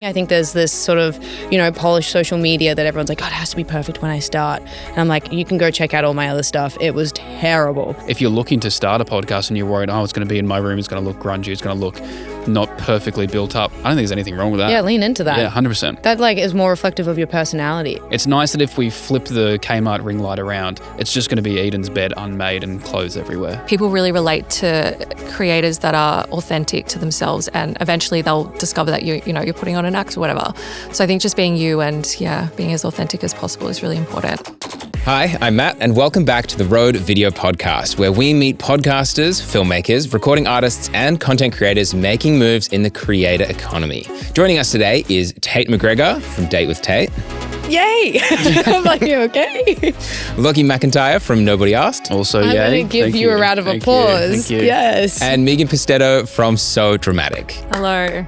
I think there's this sort of, polished social media that everyone's like, God, it has to be perfect when I start. And I'm like, you can go check out all my other stuff. It was terrible. If you're looking to start a podcast and you're worried, it's going to be in my room, it's going to look grungy, it's going to look not perfectly built up, I don't think there's anything wrong with that. Yeah, lean into that. Yeah, 100%. That is more reflective of your personality. It's nice that if we flip the Kmart ring light around, it's just going to be Eden's bed unmade and clothes everywhere. People really relate to creators that are authentic to themselves, and eventually they'll discover that you're putting on an act or whatever. So I think just being you and being as authentic as possible is really important. Hi, I'm Matt, and welcome back to the RØDE Video Podcast, where we meet podcasters, filmmakers, recording artists, and content creators making moves in the creator economy. Joining us today is Tait McGregor from Date with Tait. Yay! I'm like, you okay? Lachy McIntyre from Nobody Asked. Also, I'm yay. going to give you a round of applause. Thank you. Yes. And Ming Pustetto from So Dramatic. Hello.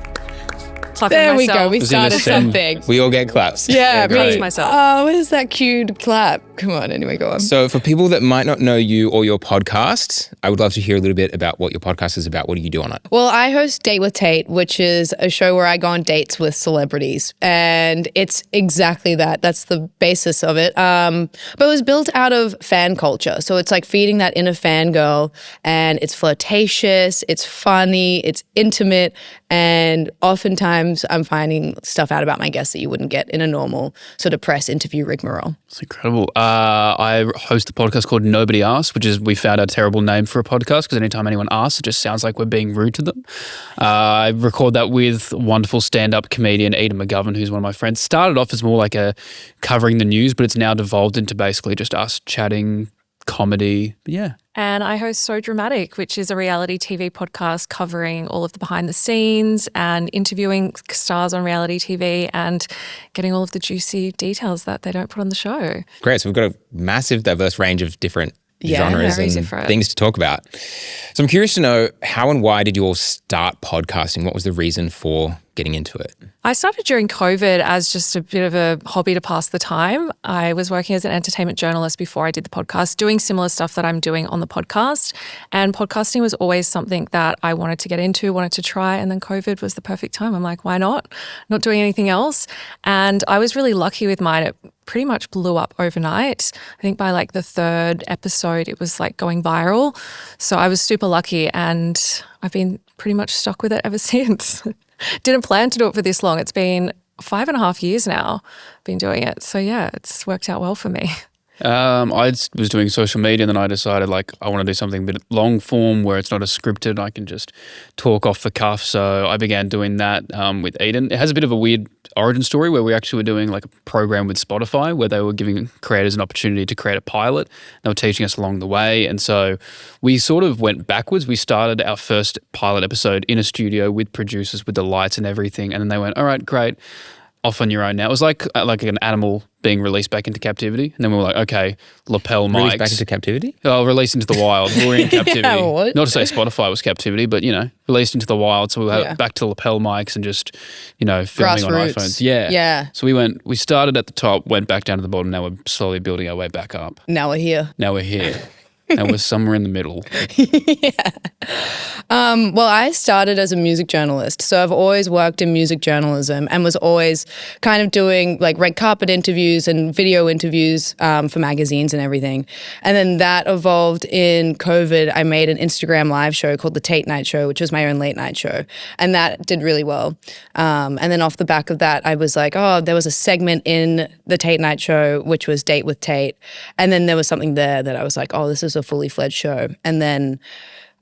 There we go. We Was in the started same- something. We all get claps. Yeah, Claps me. myself. Oh, where's that cute clap? Come on, anyway, go on. So for people that might not know you or your podcast, I would love to hear a little bit about what your podcast is about. What do you do on it? Well, I host Date with Tait, which is a show where I go on dates with celebrities. And it's exactly that. That's the basis of it. But it was built out of fan culture. So it's like feeding that inner fangirl, and it's flirtatious, it's funny, it's intimate. And oftentimes I'm finding stuff out about my guests that you wouldn't get in a normal sort of press interview rigmarole. It's incredible. I host a podcast called Nobody Asked, which is, we found a terrible name for a podcast because anytime anyone asks, it just sounds like we're being rude to them. I record that with wonderful stand-up comedian Tait McGregor, who's one of my friends. Started off as more like a covering the news, but it's now devolved into basically just us chatting comedy. Yeah. And I host So Dramatic, which is a reality TV podcast covering all of the behind the scenes and interviewing stars on reality TV and getting all of the juicy details that they don't put on the show. Great. So we've got a massive, diverse range of different genres very and different things to talk about. So I'm curious to know, how and why did you all start podcasting? What was the reason for getting into it? I started during COVID as just a bit of a hobby to pass the time. I was working as an entertainment journalist before I did the podcast, doing similar stuff that I'm doing on the podcast. And podcasting was always something that I wanted to get into, wanted to try. And then COVID was the perfect time. I'm like, why not? Not doing anything else. And I was really lucky with mine. It pretty much blew up overnight. I think by like the third episode, it was like going viral. So I was super lucky, and I've been pretty much stuck with it ever since. Didn't plan to do it for this long. It's been 5.5 years now I've been doing it. So yeah, it's worked out well for me. I was doing social media, and then I decided I want to do something a bit long form where it's not as scripted. I can just talk off the cuff. So I began doing that with Eden. It has a bit of a weird origin story where we actually were doing like a program with Spotify where they were giving creators an opportunity to create a pilot. They were teaching us along the way. And so we sort of went backwards. We started our first pilot episode in a studio with producers, with the lights and everything. And then they went, all right, great. Off on your own now. It was like an animal being released back into captivity. And then we were like, okay, lapel mics. Released back into captivity? Oh, released into the wild. We were in captivity. Yeah, what? Not to say Spotify was captivity, but, released into the wild. So we were back to lapel mics and just, filming on Grassroots. iPhones. Yeah. Yeah. So we started at the top, went back down to the bottom. Now we're slowly building our way back up. Now we're here. Now we're here. And we're somewhere in the middle. Well, I started as a music journalist. So I've always worked in music journalism and was always kind of doing like red carpet interviews and video interviews for magazines and everything. And then that evolved in COVID. I made an Instagram live show called The Tait Night Show, which was my own late night show. And that did really well. And then off the back of that, I was like, there was a segment in The Tait Night Show, which was Date with Tait. And then there was something there that I was like, this is a fully fledged show. And then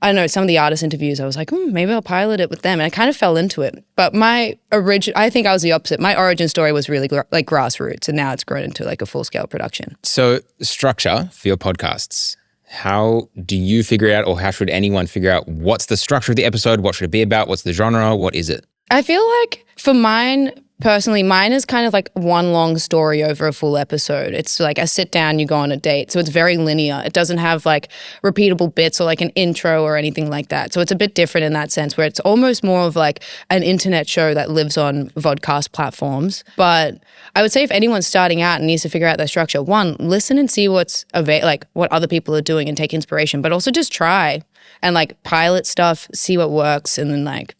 I don't know, some of the artist interviews, I was like, maybe I'll pilot it with them. And I kind of fell into it. But I think I was the opposite. My origin story was really like grassroots, and now it's grown into like a full-scale production. So structure for your podcasts. How do you figure it out, or how should anyone figure out what's the structure of the episode? What should it be about? What's the genre? What is it? I feel like for mine, personally, mine is kind of like one long story over a full episode. It's like a sit down, you go on a date. So it's very linear. It doesn't have like repeatable bits or like an intro or anything like that. So it's a bit different in that sense, where it's almost more of like an internet show that lives on vodcast platforms. But I would say if anyone's starting out and needs to figure out their structure, one, listen and see what other people are doing and take inspiration, but also just try and like pilot stuff, see what works, and then like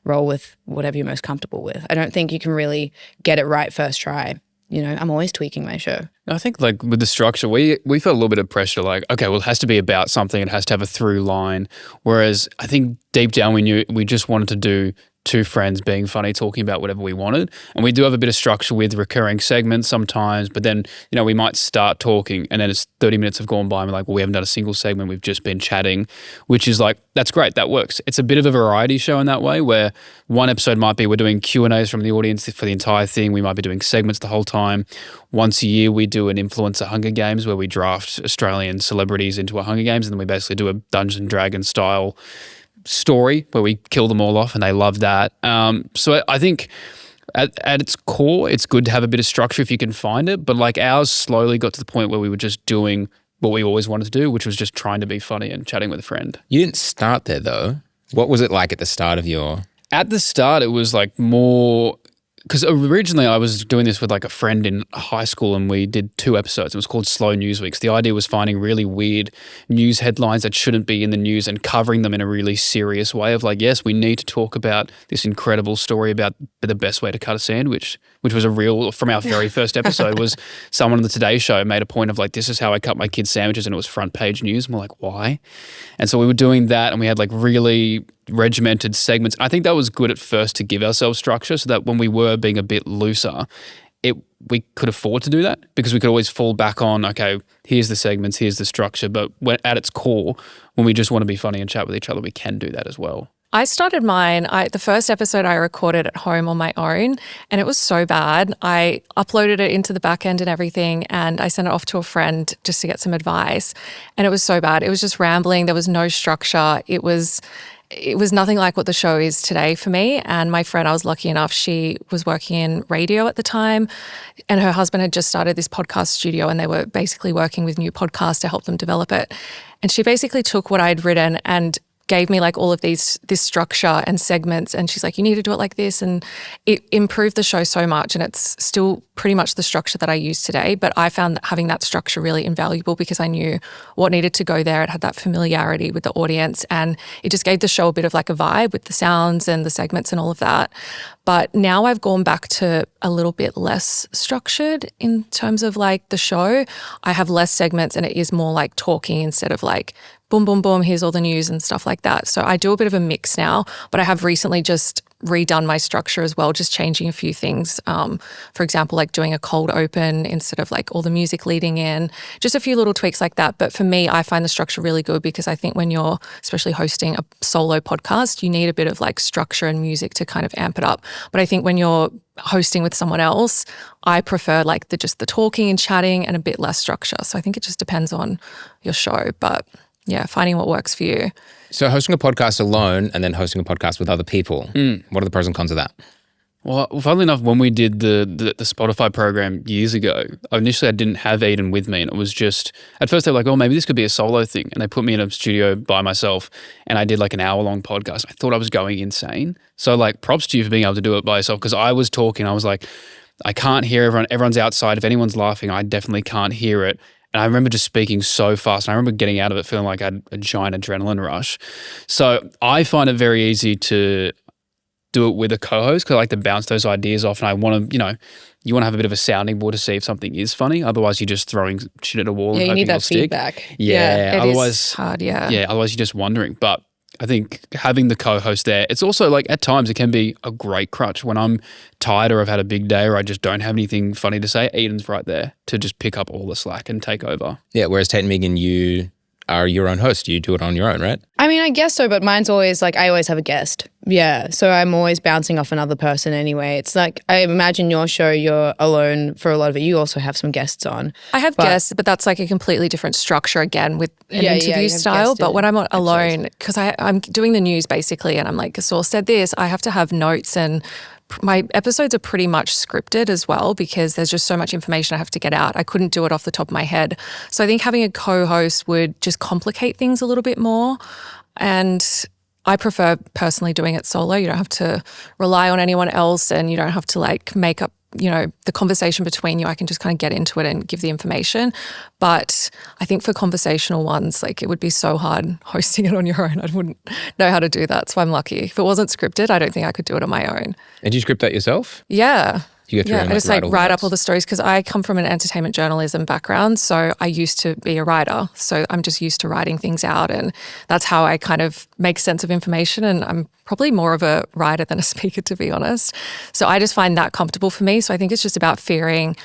roll with whatever you're most comfortable with. I don't think you can really get it right first try. You know, I'm always tweaking my show. I think like with the structure, we felt a little bit of pressure, like, okay, well, it has to be about something. It has to have a through line. Whereas I think deep down we knew we just wanted to do two friends being funny, talking about whatever we wanted. And we do have a bit of structure with recurring segments sometimes, but then, you know, we might start talking and then it's 30 minutes have gone by and we're like, well, we haven't done a single segment. We've just been chatting, which is like, that's great. That works. It's a bit of a variety show in that way where one episode might be we're doing Q&As from the audience for the entire thing. We might be doing segments the whole time. Once a year, we do an influencer Hunger Games where we draft Australian celebrities into a Hunger Games and then we basically do a Dungeons and Dragons style story where we kill them all off and they love that. So I think at its core, it's good to have a bit of structure if you can find it. But like ours slowly got to the point where we were just doing what we always wanted to do, which was just trying to be funny and chatting with a friend. You didn't start there though. What was it like at the start of your... At the start, it was like more... Because originally I was doing this with like a friend in high school and we did 2 episodes. It was called Slow News Weeks. The idea was finding really weird news headlines that shouldn't be in the news and covering them in a really serious way of like, yes, we need to talk about this incredible story about the best way to cut a sandwich, which was a real, from our very first episode, was someone on the Today Show made a point of like, this is how I cut my kids' sandwiches, and it was front page news. And we're like, why? And so we were doing that and we had like really regimented segments. I think that was good at first to give ourselves structure so that when we were being a bit looser, we could afford to do that because we could always fall back on, okay, here's the segments, here's the structure. But at its core, when we just want to be funny and chat with each other, we can do that as well. I started mine, the first episode I recorded at home on my own and it was so bad. I uploaded it into the back end and everything and I sent it off to a friend just to get some advice and it was so bad. It was just rambling. There was no structure. It was nothing like what the show is today for me. And my friend, I was lucky enough, she was working in radio at the time and her husband had just started this podcast studio and they were basically working with new podcasts to help them develop it. And she basically took what I'd written and gave me like all of this structure and segments and she's like, you need to do it like this, and it improved the show so much and it's still pretty much the structure that I use today, but I found that having that structure really invaluable because I knew what needed to go there. It had that familiarity with the audience and it just gave the show a bit of like a vibe with the sounds and the segments and all of that. But now I've gone back to a little bit less structured in terms of like the show. I have less segments and it is more like talking instead of like boom, boom, boom, here's all the news and stuff like that. So I do a bit of a mix now, but I have recently just redone my structure as well, just changing a few things. For example, like doing a cold open instead of like all the music leading in, just a few little tweaks like that. But for me, I find the structure really good because I think when you're especially hosting a solo podcast, you need a bit of like structure and music to kind of amp it up. But I think when you're hosting with someone else, I prefer like just the talking and chatting and a bit less structure. So I think it just depends on your show, but yeah, finding what works for you. So hosting a podcast alone and then hosting a podcast with other people, what are the pros and cons of that? Well, funnily enough, when we did the Spotify program years ago, initially I didn't have Aiden with me and it was just, at first they were like, oh, maybe this could be a solo thing. And they put me in a studio by myself and I did like an hour-long podcast. I thought I was going insane. So like props to you for being able to do it by yourself because I was talking, I was like, I can't hear everyone. Everyone's outside. If anyone's laughing, I definitely can't hear it. And I remember just speaking so fast. And I remember getting out of it feeling like I had a giant adrenaline rush. So I find it very easy to do it with a co-host because I like to bounce those ideas off. And I want to, you want to have a bit of a sounding board to see if something is funny. Otherwise, you're just throwing shit at a wall and hoping you need that it'll stick. feedback. Yeah. It Otherwise, is hard, yeah. Yeah, otherwise you're just wondering. But I think having the co-host there, it's also like at times it can be a great crutch. When I'm tired or I've had a big day or I just don't have anything funny to say, Eden's right there to just pick up all the slack and take over. Yeah, whereas Tait and Megan, you are your own host. You do it on your own, right? I mean, I guess so, but mine's always like I always have a guest. Yeah, so I'm always bouncing off another person anyway. It's like I imagine your show, you're alone for a lot of it. You also have some guests on. I have guests, but that's like a completely different structure again with an interview style. But when I'm alone, because I'm doing the news basically and I'm like, Gasol said this, I have to have notes and my episodes are pretty much scripted as well because there's just so much information I have to get out. I couldn't do it off the top of my head. So I think having a co-host would just complicate things a little bit more. And I prefer personally doing it solo. You don't have to rely on anyone else and you don't have to like make up the conversation between you, I can just kind of get into it and give the information. But I think for conversational ones, like it would be so hard hosting it on your own. I wouldn't know how to do that. So I'm lucky. If it wasn't scripted, I don't think I could do it on my own. And do you script that yourself? Yeah. You go through and I just write up all the stories because I come from an entertainment journalism background. So I used to be a writer. So I'm just used to writing things out, and that's how I kind of make sense of information. And I'm probably more of a writer than a speaker, to be honest. So I just find that comfortable for me. So I think it's just about fearing.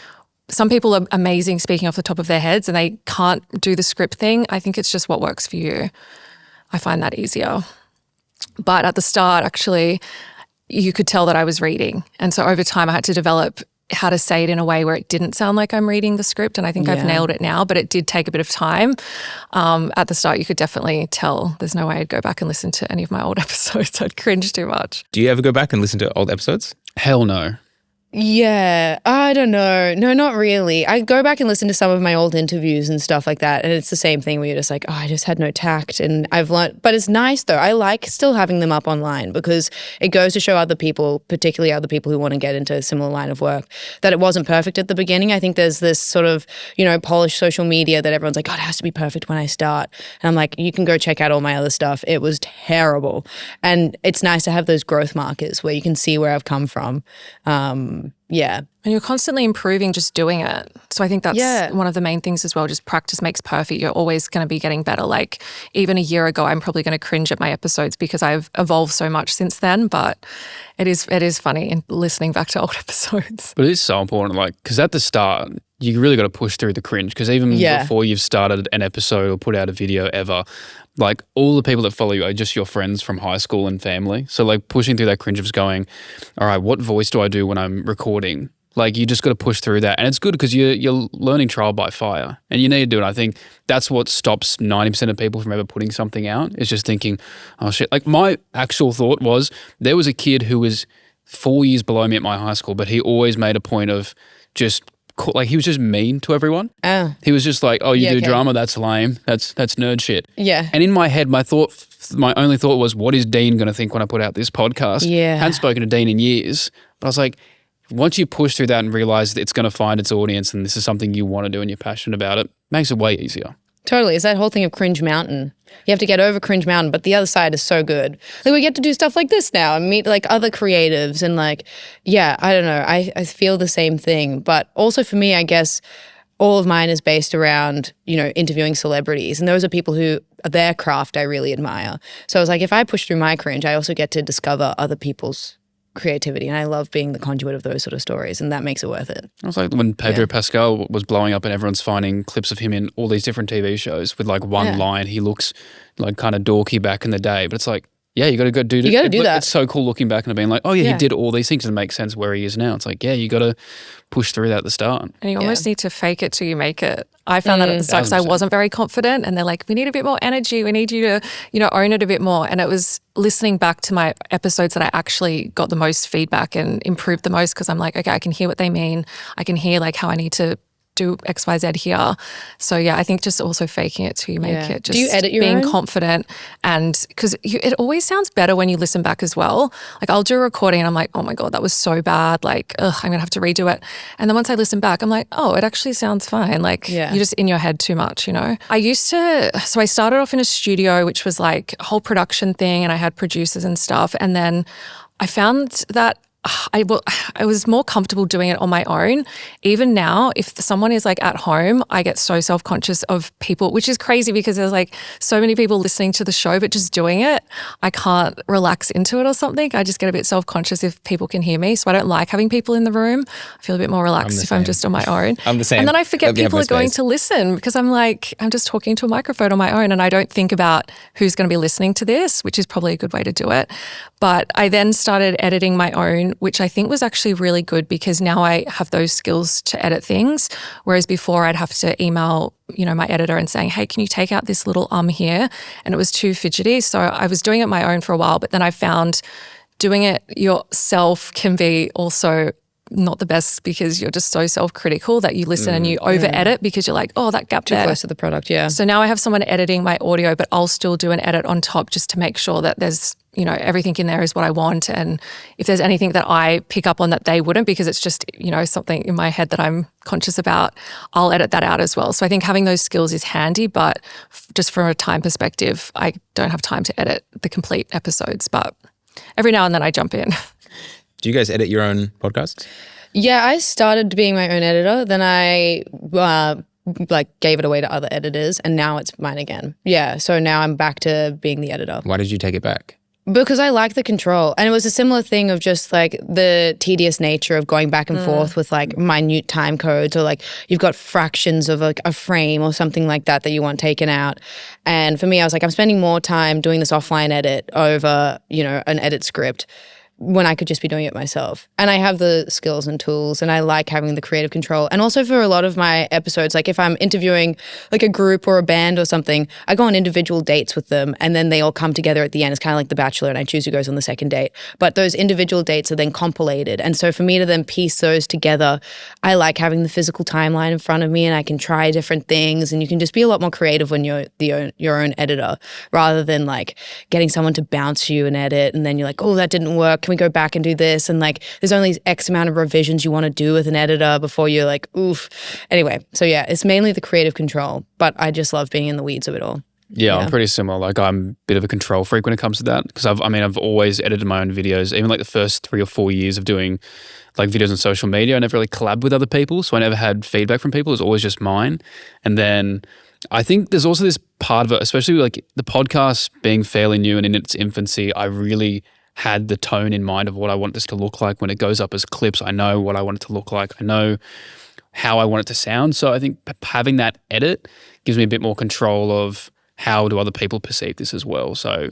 Some people are amazing speaking off the top of their heads and they can't do the script thing. I think it's just what works for you. I find that easier. But at the start, actually, you could tell that I was reading. And so over time I had to develop how to say it in a way where it didn't sound like I'm reading the script. And I think I've nailed it now, but it did take a bit of time. At the start, you could definitely tell. There's no way I'd go back and listen to any of my old episodes. I'd cringe too much. Do you ever go back and listen to old episodes? Hell no. Yeah, I don't know. No, not really. I go back and listen to some of my old interviews and stuff like that, and it's the same thing where you're just like, oh, I just had no tact, and I've learned. But it's nice though. I like still having them up online because it goes to show other people, particularly other people who want to get into a similar line of work, that it wasn't perfect at the beginning. I think there's this sort of, polished social media that everyone's like, God, it has to be perfect when I start. And I'm like, you can go check out all my other stuff. It was terrible. And it's nice to have those growth markers where you can see where I've come from. Yeah. And you're constantly improving just doing it. So I think that's one of the main things as well. Just practice makes perfect. You're always going to be getting better. Like even a year ago, I'm probably going to cringe at my episodes because I've evolved so much since then. But it is funny in listening back to old episodes. But it is so important, because at the start, you really got to push through the cringe, because even before you've started an episode or put out a video ever, all the people that follow you are just your friends from high school and family. So pushing through that cringe of going, all right, what voice do I do when I'm recording? You just got to push through that. And it's good because you're learning trial by fire and you need to do it. I think that's what stops 90% of people from ever putting something out. It's just thinking, oh shit. My actual thought was there was a kid who was 4 years below me at my high school, but he always made a point of just he was just mean to everyone. Oh. He was just like, oh, you do drama? That's lame. That's nerd shit. Yeah. And in my head, my only thought was, what is Dean going to think when I put out this podcast? Yeah. I hadn't spoken to Dean in years, but I was like, once you push through that and realize that it's going to find its audience and this is something you want to do and you're passionate about it, makes it way easier. Totally. It's that whole thing of Cringe Mountain. You have to get over Cringe Mountain, but the other side is so good. We get to do stuff like this now and meet other creatives and I don't know. I feel the same thing. But also for me, I guess all of mine is based around, interviewing celebrities. And those are people who their craft I really admire. So I was like, if I push through my cringe, I also get to discover other people's creativity, and I love being the conduit of those sort of stories, and that makes it worth it. It was like when Pedro Pascal was blowing up and everyone's finding clips of him in all these different TV shows with one line. He looks kind of dorky back in the day, but it's you got to go do it. You got to do that. It's so cool looking back and being like, oh yeah, he did all these things and it makes sense where he is now. It's you got to push through that at the start. And you almost need to fake it till you make it. I found that at the start because I wasn't very confident, and they're like, we need a bit more energy. We need you to, own it a bit more. And it was listening back to my episodes that I actually got the most feedback and improved the most, because I'm like, okay, I can hear what they mean. I can hear how I need to do X, Y, Z here. So I think just also faking it till you make it. Just do you edit your being own? Confident, and because it always sounds better when you listen back as well. I'll do a recording and I'm like, oh my God, that was so bad. I'm gonna have to redo it. And then once I listen back, I'm like, oh, it actually sounds fine. You're just in your head too much, I started off in a studio, which was a whole production thing, and I had producers and stuff. And then I found that I was more comfortable doing it on my own. Even now, if someone is at home, I get so self-conscious of people, which is crazy because there's so many people listening to the show, but just doing it, I can't relax into it or something. I just get a bit self-conscious if people can hear me. So I don't like having people in the room. I feel a bit more relaxed if I'm just on my own. I'm the same. And then I forget people are going to listen because I'm just talking to a microphone on my own, and I don't think about who's going to be listening to this, which is probably a good way to do it. But I then started editing my own, which I think was actually really good because now I have those skills to edit things. Whereas before I'd have to email, my editor and saying, hey, can you take out this little here? And it was too fidgety. So I was doing it my own for a while, but then I found doing it yourself can be also not the best because you're just so self-critical that you listen and you over-edit because you're like, oh, that gap Too there. close to the product, yeah. So now I have someone editing my audio, but I'll still do an edit on top just to make sure that there's, you know, everything in there is what I want. And if there's anything that I pick up on that they wouldn't, because it's just, you know, something in my head that I'm conscious about, I'll edit that out as well. So I think having those skills is handy, but just from a time perspective, I don't have time to edit the complete episodes, but every now and then I jump in. Do you guys edit your own podcasts? Yeah, I started being my own editor. Then I gave it away to other editors, and now it's mine again. Yeah, so now I'm back to being the editor. Why did you take it back? Because I like the control. And it was a similar thing of just like the tedious nature of going back and forth with like minute time codes, or like you've got fractions of like a frame or something like that you want taken out. And for me, I was like, I'm spending more time doing this offline edit over, you know, an edit script, when I could just be doing it myself. And I have the skills and tools, and I like having the creative control. And also for a lot of my episodes, like if I'm interviewing like a group or a band or something, I go on individual dates with them, and then they all come together at the end. It's kind of like The Bachelor, and I choose who goes on the second date. But those individual dates are then compilated. And so for me to then piece those together, I like having the physical timeline in front of me, and I can try different things, and you can just be a lot more creative when you're your own editor, rather than like getting someone to bounce you an edit, and then you're like, oh, that didn't work. Can we go back and do this? And like, there's only X amount of revisions you want to do with an editor before you're like, oof. Anyway, so yeah, it's mainly the creative control, but I just love being in the weeds of it all. Yeah, I'm pretty similar. Like I'm a bit of a control freak when it comes to that, because I've always edited my own videos. Even like the first 3 or 4 years of doing like videos on social media, I never really collabed with other people, so I never had feedback from people. It was always just mine. And then I think there's also this part of it, especially like the podcast being fairly new and in its infancy, I really had the tone in mind of what I want this to look like when it goes up as clips. I know what I want it to look like. I know how I want it to sound. So I think having that edit gives me a bit more control of how do other people perceive this as well. So,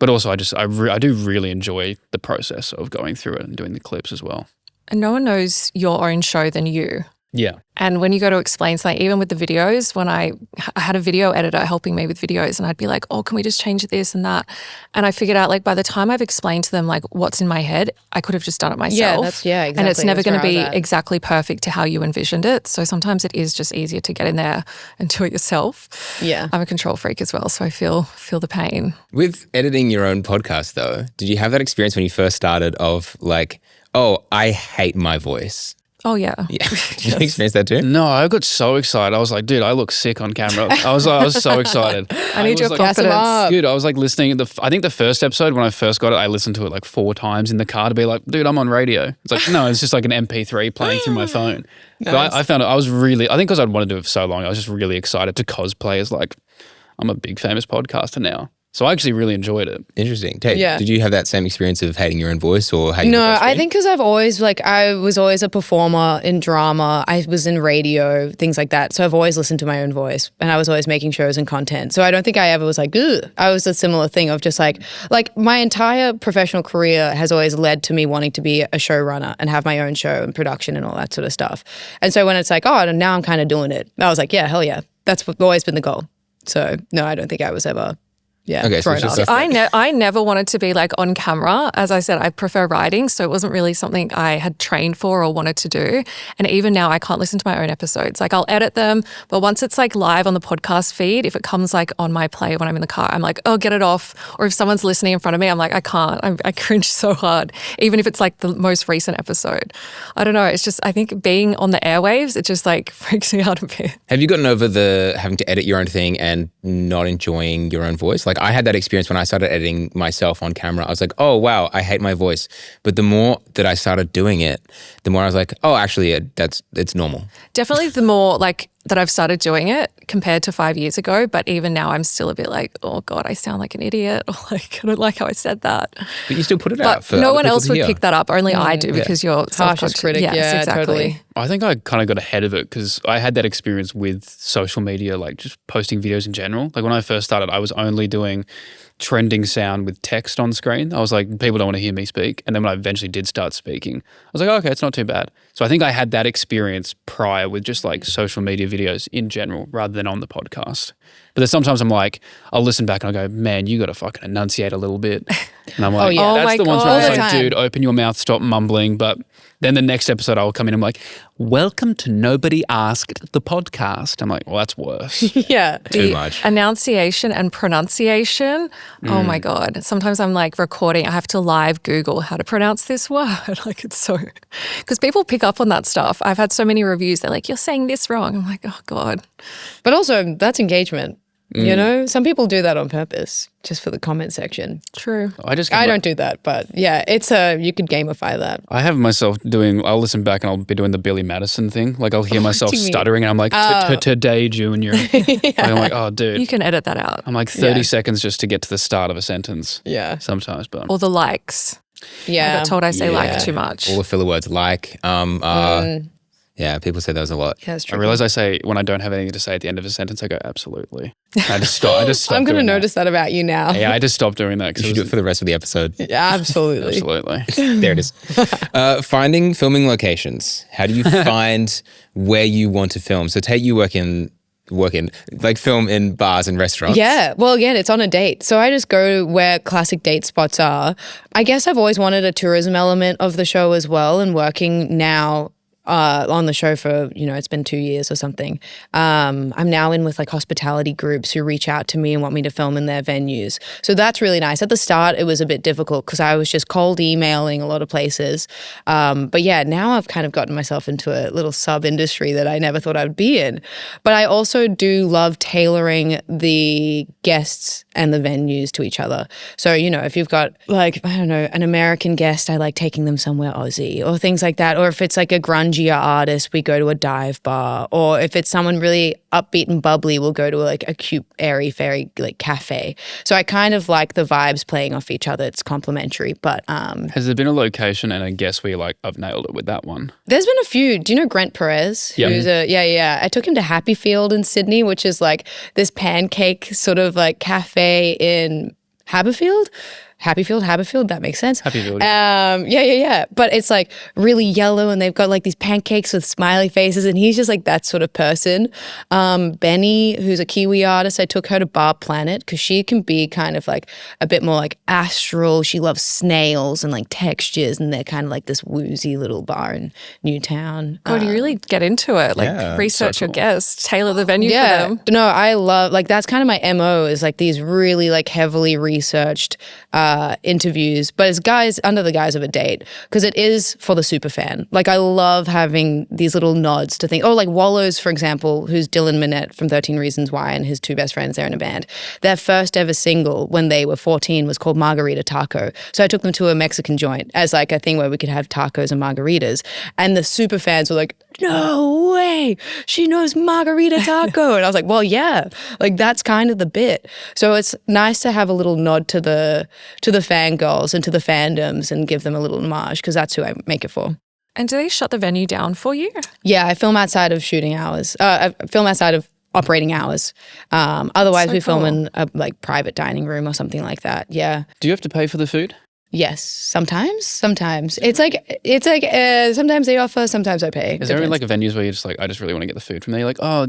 but also I do really enjoy the process of going through it and doing the clips as well. And no one knows your own show than you. Yeah. And when you go to explain something, even with the videos, when I had a video editor helping me with videos, and I'd be like, oh, can we just change this and that? And I figured out like by the time I've explained to them like what's in my head, I could have just done it myself. Exactly. And it's never going to be exactly perfect to how you envisioned it. So sometimes it is just easier to get in there and do it yourself. Yeah. I'm a control freak as well, so I feel the pain. With editing your own podcast though, did you have that experience when you first started of like, oh, I hate my voice? Oh, yeah. Yeah. Did you experience that too? No, I got so excited. I was like, dude, I look sick on camera. I was so excited. I need your like, confidence. Dude, I was like listening. I think the first episode when I first got it, I listened to it like 4 times in the car to be like, dude, I'm on radio. It's like, no, it's just like an MP3 playing through my phone. Nice. But I found it, I think because I'd wanted to do it for so long, I was just really excited to cosplay as like, I'm a big famous podcaster now. So I actually really enjoyed it. Interesting. Tate, did you have that same experience of hating your own voice or hating No, your I think because I was always a performer in drama. I was in radio, things like that. So I've always listened to my own voice, and I was always making shows and content. So I don't think I ever was like, ugh. I was a similar thing of just like my entire professional career has always led to me wanting to be a showrunner and have my own show and production and all that sort of stuff. And so when it's like, oh, now I'm kind of doing it, I was like, yeah, hell yeah. That's always been the goal. So no, I don't think I was ever... Yeah. Okay, so it's just I never wanted to be like on camera. As I said, I prefer writing, so it wasn't really something I had trained for or wanted to do. And even now, I can't listen to my own episodes. Like I'll edit them, but once it's like live on the podcast feed, if it comes like on my play when I'm in the car, I'm like, oh, get it off. Or if someone's listening in front of me, I'm like, I can't. I cringe so hard, even if it's like the most recent episode. I don't know. It's just, I think being on the airwaves, it just like freaks me out a bit. Have you gotten over the having to edit your own thing and not enjoying your own voice? Like I had that experience when I started editing myself on camera. I was like, oh, wow, I hate my voice. But the more that I started doing it, the more I was like, oh, actually, it's normal. Definitely the more like that I've started doing it compared to 5 years ago. But even now I'm still a bit like, oh God, I sound like an idiot. Or like, I don't like how I said that. But you still put it but out for no other one people else to would hear. pick that up. Only I do because you're harshest critic. Yes, Yeah, exactly. totally. I think I kind of got ahead of it because I had that experience with social media, like just posting videos in general. Like when I first started, I was only doing trending sound with text on screen. I was like, people don't want to hear me speak. And then when I eventually did start speaking, I was like, oh, okay, it's not too bad. So I think I had that experience prior with just like social media videos in general rather than on the podcast. But then sometimes I'm like, I'll listen back and I'll go, man, you got to fucking enunciate a little bit. And I'm like, Oh, yeah. that's my the ones where I was God. like, dude, open your mouth, stop mumbling. But Then the next episode I'll come in and I'm like, welcome to Nobody Asked the Podcast. I'm like, well, that's worse. Yeah. Too much. Enunciation and pronunciation. Oh my God. Sometimes I'm like recording. I have to live Google how to pronounce this word. Like it's so, because people pick up on that stuff. I've had so many reviews. They're like, you're saying this wrong. I'm like, oh God. But also, that's engagement. You know, some people do that on purpose, just for the comment section. True. I don't do that, but yeah, you could gamify that. I have myself I'll listen back and I'll be doing the Billy Madison thing. Like I'll hear myself do you mean? stuttering and I'm like, today, Junior. I'm like, oh, dude. You can edit that out. I'm like 30 seconds just to get to the start of a sentence. Yeah. Sometimes, but Or the likes. I Yeah. got told I say like too much. All the filler words like, yeah, people say those a lot. Yeah, that's I true. realize I say, when I don't have anything to say at the end of a sentence, I go, absolutely. I just stop. I'm going to notice that about you now. Yeah, I just stopped doing that. You should do it for the rest of the episode. Yeah, absolutely. Absolutely. There it is. Finding filming locations. How do you find where you want to film? So Tate, you work in like film in bars and restaurants. Yeah. Well, again, it's on a date. So I just go where classic date spots are. I guess I've always wanted a tourism element of the show as well, and working now on the show for, it's been 2 years or something. I'm now in with like hospitality groups who reach out to me and want me to film in their venues. So that's really nice. At the start, it was a bit difficult because I was just cold emailing a lot of places. But yeah, now I've kind of gotten myself into a little sub-industry that I never thought I would be in. But I also do love tailoring the guests and the venues to each other. So, if you've got like, I don't know, an American guest, I like taking them somewhere Aussie or things like that. Or if it's like a grungier artist, we go to a dive bar. Or if it's someone really upbeat and bubbly, we'll go to like a cute, airy, fairy like cafe. So I kind of like the vibes playing off each other. It's complementary. But has there been a location and I guess where you're like, I've nailed it with that one? There's been a few. Do you know Grant Perez? Yeah. Yeah. I took him to Happyfield in Sydney, which is like this pancake sort of like cafe in Haberfield, that makes sense. Happyfield. Yeah. But it's like really yellow and they've got like these pancakes with smiley faces and he's just like that sort of person. Benny, who's a Kiwi artist, I took her to Bar Planet because she can be kind of like a bit more like astral. She loves snails and like textures and they're kind of like this woozy little bar in Newtown. God, you really get into it. Like research your guests, tailor the venue for them. No, I love, like that's kind of my MO is like these really like heavily researched interviews, but it's guys under the guise of a date because it is for the super fan. Like I love having these little nods to think, like Wallows, for example, who's Dylan Minnette from 13 Reasons Why and his two best friends, they're in a band. Their first ever single when they were 14 was called Margarita Taco. So I took them to a Mexican joint as like a thing where we could have tacos and margaritas. And the super fans were like, no way, she knows Margarita Taco. And I was like, well, yeah, like that's kind of the bit. So it's nice to have a little nod to the fangirls and to the fandoms and give them a little homage because that's who I make it for. And do they shut the venue down for you? Yeah, I film outside of shooting hours. I film outside of operating hours. Otherwise, we film in a like private dining room or something like that. Yeah. Do you have to pay for the food? Yes, sometimes. It's like sometimes they offer, sometimes I pay. Is there any like venues where you're just like, I just really want to get the food from there? You're like, oh,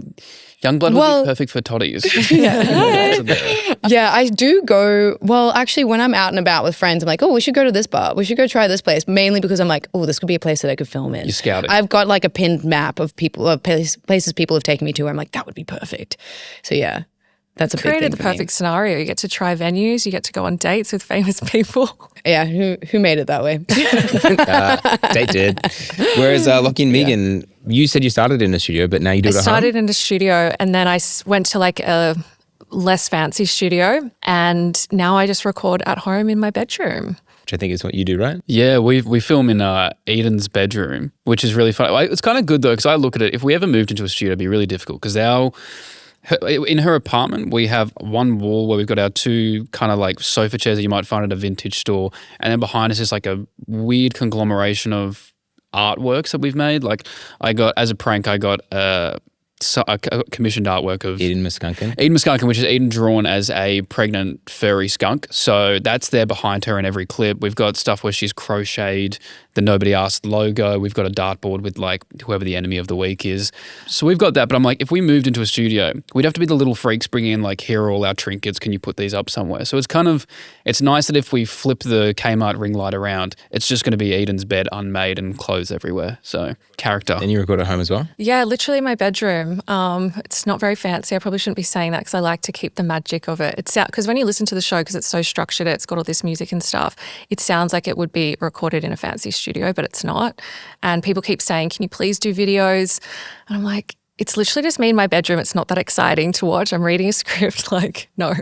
Youngblood would be perfect for toddies. Yeah, I do go. Well, actually, when I'm out and about with friends, I'm like, oh, we should go to this bar. We should go try this place. Mainly because I'm like, oh, this could be a place that I could film in. You scout it. I've got like a pinned map of places people have taken me to where I'm like, that would be perfect. So yeah. That's a big thing created the for me. perfect scenario. You get to try venues, you get to go on dates with famous people. Yeah, who made it that way? Tate did. Whereas Lachy and Megan, you said you started in a studio, but now you do it at home? I started in a studio and then I went to like a less fancy studio and now I just record at home in my bedroom. Which I think is what you do, right? Yeah, we film in Eden's bedroom, which is really fun. It's kind of good though, because I look at it, if we ever moved into a studio, it'd be really difficult because in her apartment, we have one wall where we've got our two kind of like sofa chairs that you might find at a vintage store. And then behind us is like a weird conglomeration of artworks that we've made. Like as a prank, I got commissioned artwork of Eden Muskunkin. Eden Muskunkin, which is Eden drawn as a pregnant furry skunk. So that's there behind her in every clip. We've got stuff where she's crocheted the Nobody Asked logo. We've got a dartboard with like whoever the enemy of the week is. So we've got that. But I'm like, if we moved into a studio, we'd have to be the little freaks bringing in like, here are all our trinkets. Can you put these up somewhere? So it's nice that if we flip the Kmart ring light around, it's just going to be Eden's bed unmade and clothes everywhere. So character. And you record at home as well? Yeah, literally my bedroom. It's not very fancy. I probably shouldn't be saying that because I like to keep the magic of it. Because when you listen to the show, because it's so structured, it's got all this music and stuff, it sounds like it would be recorded in a fancy studio, but it's not. And people keep saying, can you please do videos? And I'm like, it's literally just me in my bedroom. It's not that exciting to watch. I'm reading a script, like, no.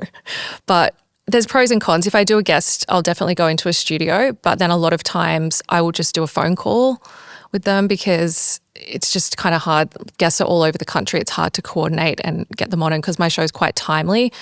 But there's pros and cons. If I do a guest, I'll definitely go into a studio, but then a lot of times I will just do a phone call with them because it's just kind of hard. Guests are all over the country. It's hard to coordinate and get them on. And because my show is quite timely,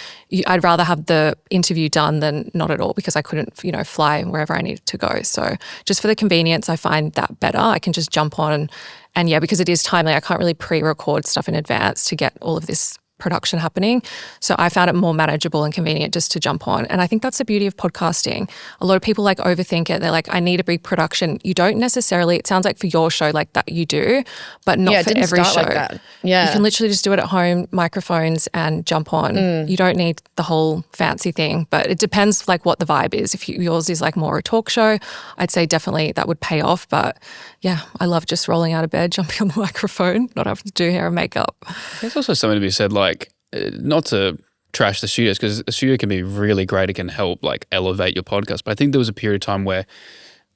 I'd rather have the interview done than not at all because I couldn't, fly wherever I needed to go. So just for the convenience, I find that better. I can just jump on and yeah, because it is timely, I can't really pre-record stuff in advance to get all of this production happening. So I found it more manageable and convenient just to jump on. And I think that's the beauty of podcasting. A lot of people like overthink it. They're like, I need a big production. You don't necessarily, it sounds like for your show like that you do, but not for every show. Like that. Yeah. You can literally just do it at home, microphones and jump on. You don't need the whole fancy thing, but it depends like what the vibe is. If yours is like more a talk show, I'd say definitely that would pay off. But yeah, I love just rolling out of bed, jumping on the microphone, not having to do hair and makeup. There's also something to be said, like, not to trash the studios because a studio can be really great. It can help like elevate your podcast. But I think there was a period of time where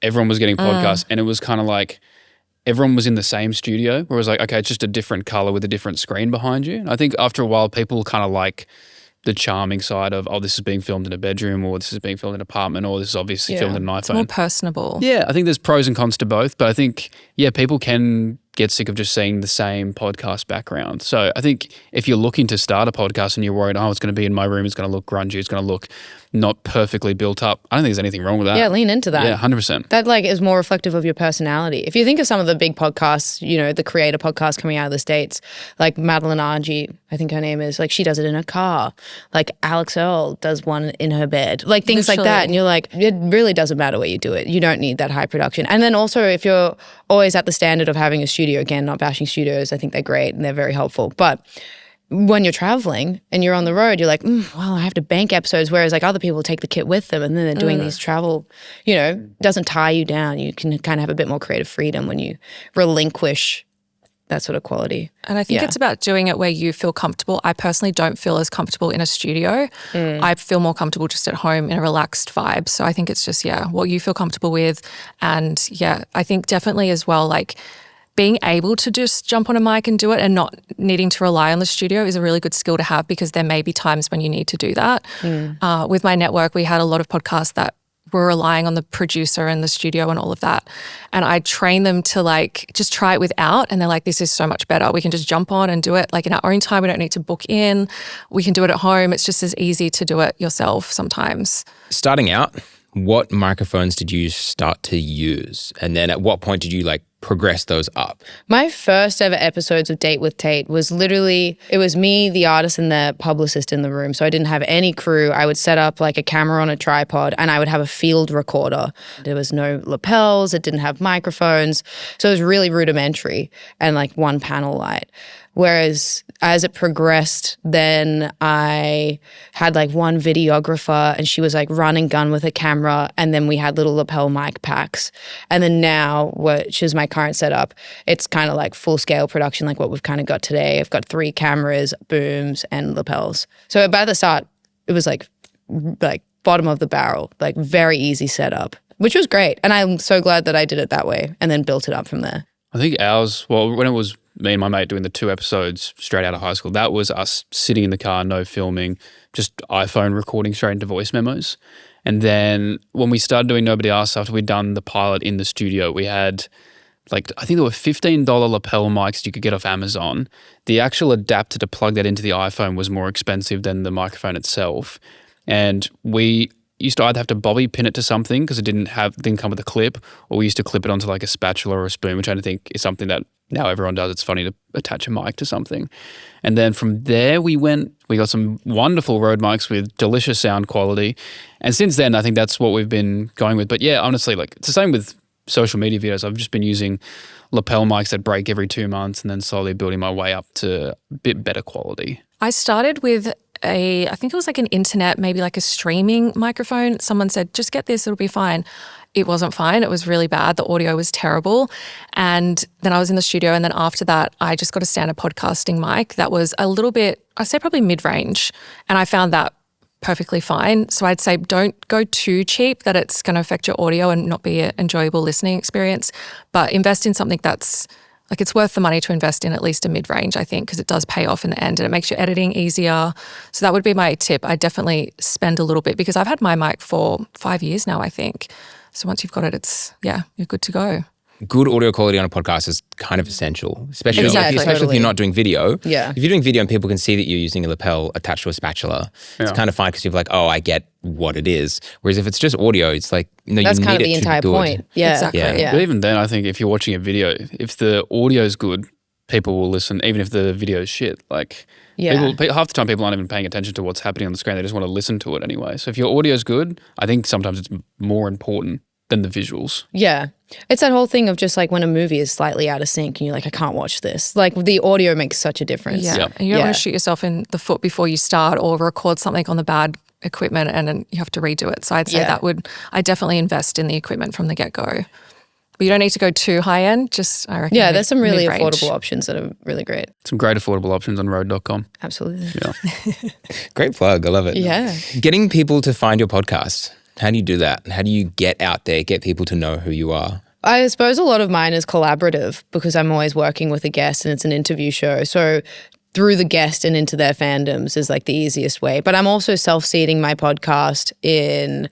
everyone was getting podcasts and it was kind of like everyone was in the same studio where it was like, okay, it's just a different color with a different screen behind you. And I think after a while, people kind of like the charming side of, oh, this is being filmed in a bedroom or this is being filmed in an apartment or this is obviously filmed in an iPhone. It's more personable. Yeah, I think there's pros and cons to both. But I think, yeah, people can get sick of just seeing the same podcast background. So I think if you're looking to start a podcast and you're worried, oh, it's going to be in my room, it's going to look grungy, it's going to look not perfectly built up, I don't think there's anything wrong with that. Yeah, lean into that. Yeah, 100%. That like is more reflective of your personality. If you think of some of the big podcasts, the creator podcasts coming out of the States, like Madeline Argy, I think her name is, like she does it in her car. Like Alex Earl does one in her bed. Like things like that. And you're like, it really doesn't matter where you do it. You don't need that high production. And then also if you're always at the standard of having a studio, again, not bashing studios, I think they're great and they're very helpful. But when you're traveling and you're on the road, you're like, well, I have to bank episodes, whereas like other people take the kit with them and then they're doing these travel, doesn't tie you down. You can kind of have a bit more creative freedom when you relinquish that sort of quality. And I think it's about doing it where you feel comfortable. I personally don't feel as comfortable in a studio. I feel more comfortable just at home in a relaxed vibe. So I think it's just, what you feel comfortable with. And I think definitely as well, like being able to just jump on a mic and do it and not needing to rely on the studio is a really good skill to have because there may be times when you need to do that. With my network, we had a lot of podcasts that were relying on the producer and the studio and all of that. And I train them to like just try it without. And they're like, this is so much better. We can just jump on and do it like in our own time. We don't need to book in. We can do it at home. It's just as easy to do it yourself sometimes. Starting out, what microphones did you start to use? And then at what point did you like progress those up? My first ever episodes of Date with Tait was literally, it was me, the artist, and the publicist in the room. So I didn't have any crew. I would set up like a camera on a tripod and I would have a field recorder. There was no lapels. It didn't have microphones. So it was really rudimentary and like one panel light. Whereas as it progressed, then I had like one videographer and she was like run and gun with a camera. And then we had little lapel mic packs. And then now, which is my current setup, it's kind of like full scale production, like what we've kind of got today. I've got 3 cameras, booms, and lapels. So by the start, it was like bottom of the barrel, like very easy setup, which was great. And I'm so glad that I did it that way and then built it up from there. I think ours, well, when it was me and my mate doing the 2 episodes straight out of high school, that was us sitting in the car, no filming, just iPhone recording straight into voice memos. And then when we started doing Nobody Asked, after we'd done the pilot in the studio, we had like, I think there were $15 lapel mics you could get off Amazon. The actual adapter to plug that into the iPhone was more expensive than the microphone itself. And we used to either have to bobby pin it to something because it didn't come with a clip, or we used to clip it onto like a spatula or a spoon, which I think is something that now everyone does. It's funny to attach a mic to something. And then from there we got some wonderful Rode mics with delicious sound quality. And since then, I think that's what we've been going with. But yeah, honestly, like it's the same with social media videos. I've just been using lapel mics that break every 2 months and then slowly building my way up to a bit better quality. I started with I think it was like an internet, maybe like a streaming microphone. Someone said, just get this, it'll be fine. It wasn't fine. It was really bad. The audio was terrible. And then I was in the studio, and then after that, I just got a standard podcasting mic that was a little bit, I'd say probably mid-range. And I found that perfectly fine. So I'd say don't go too cheap that it's going to affect your audio and not be an enjoyable listening experience, but invest in something that's like it's worth the money to invest in at least a mid-range, I think, because it does pay off in the end and it makes your editing easier. So that would be my tip. I definitely spend a little bit because I've had my mic for 5 years now, I think. So once you've got it, you're good to go. Good audio quality on a podcast is kind of essential, especially Exactly. if you're not doing video. Yeah. If you're doing video and people can see that you're using a lapel attached to a spatula, it's kind of fine because you're like, oh, I get what it is. Whereas if it's just audio, it's like, that's you kind need of the it to entire be good. point. Yeah, Exactly. Yeah. But even then, I think if you're watching a video, if the audio is good, people will listen, even if the video is shit. Like, half the time people aren't even paying attention to what's happening on the screen. They just want to listen to it anyway. So if your audio is good, I think sometimes it's more important than the visuals. Yeah. It's that whole thing of just like when a movie is slightly out of sync and you're like, I can't watch this. Like the audio makes such a difference. Yeah. Yep. And you don't want to shoot yourself in the foot before you start or record something on the bad equipment and then you have to redo it. So I'd say I definitely invest in the equipment from the get-go. But you don't need to go too high end, I reckon. Yeah, there's some really mid-range. affordable options that are really great. Some great affordable options on RØDE.com. Absolutely. Yeah. Great plug. I love it. Yeah. Getting people to find your podcast. How do you do that? How do you get out there, get people to know who you are? I suppose a lot of mine is collaborative because I'm always working with a guest and it's an interview show. So through the guest and into their fandoms is like the easiest way. But I'm also self-seeding my podcast in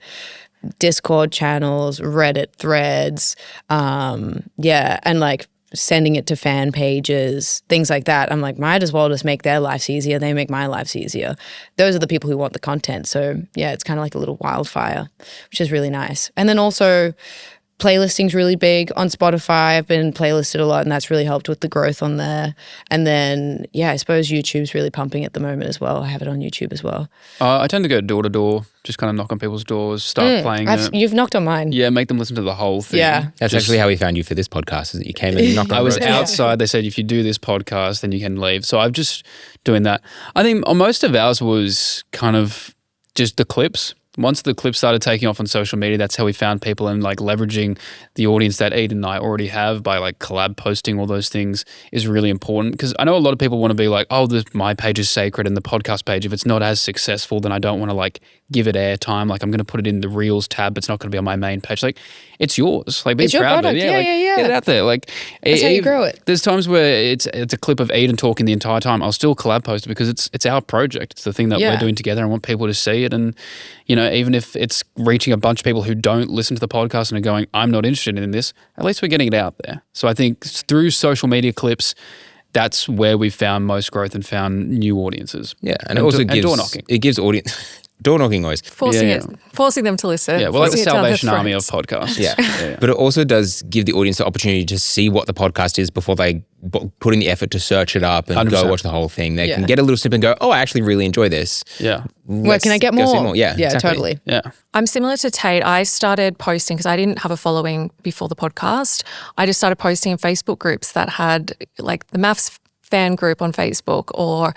Discord channels, Reddit threads, and like sending it to fan pages, things like that. I'm like, might as well just make their lives easier. They make my lives easier. Those are the people who want the content. So yeah, it's kind of like a little wildfire, which is really nice. And then also playlisting's really big on Spotify. I've been playlisted a lot and that's really helped with the growth on there. And then, I suppose YouTube's really pumping at the moment as well. I have it on YouTube as well. I tend to go door to door, just kind of knock on people's doors, start playing it. You've knocked on mine. Yeah, make them listen to the whole thing. Yeah. That's actually how we found you for this podcast, is that you came in and knocked on I was doors. outside. They said, if you do this podcast, then you can leave. So I'm just doing that. I think most of ours was kind of just the clips. Once the clips started taking off on social media, that's how we found people, and like leveraging the audience that Eden and I already have by like collab posting, all those things is really important. Because I know a lot of people want to be like, oh, my page is sacred and the podcast page, if it's not as successful, then I don't want to like give it airtime. Like I'm going to put it in the Reels tab. It's not going to be on my main page. Like it's yours. Like be It's your proud of product. it. Yeah. Get it out there. Like That's how you grow it. There's times where it's a clip of Eden talking the entire time. I'll still collab post it because it's our project. It's the thing that we're doing together. I want people to see it. And, even if it's reaching a bunch of people who don't listen to the podcast and are going, I'm not interested in this, at least we're getting it out there. So I think through social media clips, that's where we've found most growth and found new audiences. Yeah, and it also gives door knocking. It gives audience door knocking always. Forcing them to listen. Yeah, well, like the forcing it down their Salvation Army of throats. podcasts. Yeah. But it also does give the audience the opportunity to see what the podcast is before they put in the effort to search it up and 100%. go watch the whole thing. They can get a little snippet and go, oh, I actually really enjoy this. Yeah. Where can I get Let's go see more? Yeah, exactly. Totally. Yeah. I'm similar to Tait. I started posting because I didn't have a following before the podcast. I just started posting in Facebook groups that had like the Maths fan group on Facebook or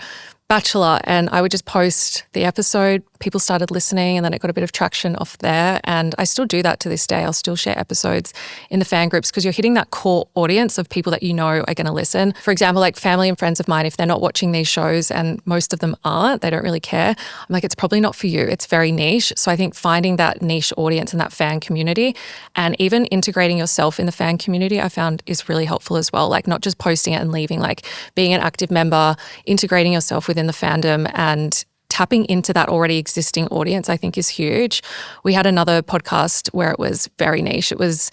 Bachelor, and I would just post the episode. People started listening and then it got a bit of traction off there, and I still do that to this day. I'll still share episodes in the fan groups because you're hitting that core audience of people that you know are going to listen. For example, like family and friends of mine, if they're not watching these shows, and most of them aren't, they don't really care, I'm like, it's probably not for you. It's very niche. So I think finding that niche audience and that fan community, and even integrating yourself in the fan community, I found is really helpful as well. Like not just posting it and leaving, like being an active member, integrating yourself within the fandom and tapping into that already existing audience, I think is huge. We had another podcast where it was very niche. It was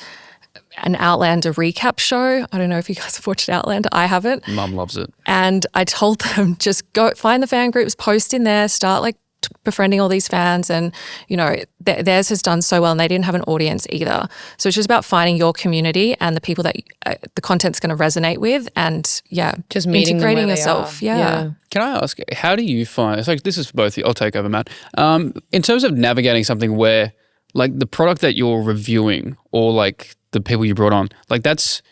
an Outlander recap show. I don't know if you guys have watched Outlander. I haven't. Mum loves it. And I told them just go find the fan groups, post in there, start like befriending all these fans, and theirs has done so well, and they didn't have an audience either. So it's just about finding your community and the people that the content's going to resonate with, and just meeting integrating them where yourself. they are. Yeah. Can I ask, how do you find, it's like, this is for both of you, I'll take over, Matt. In terms of navigating something where like the product that you're reviewing or like the people you brought on, like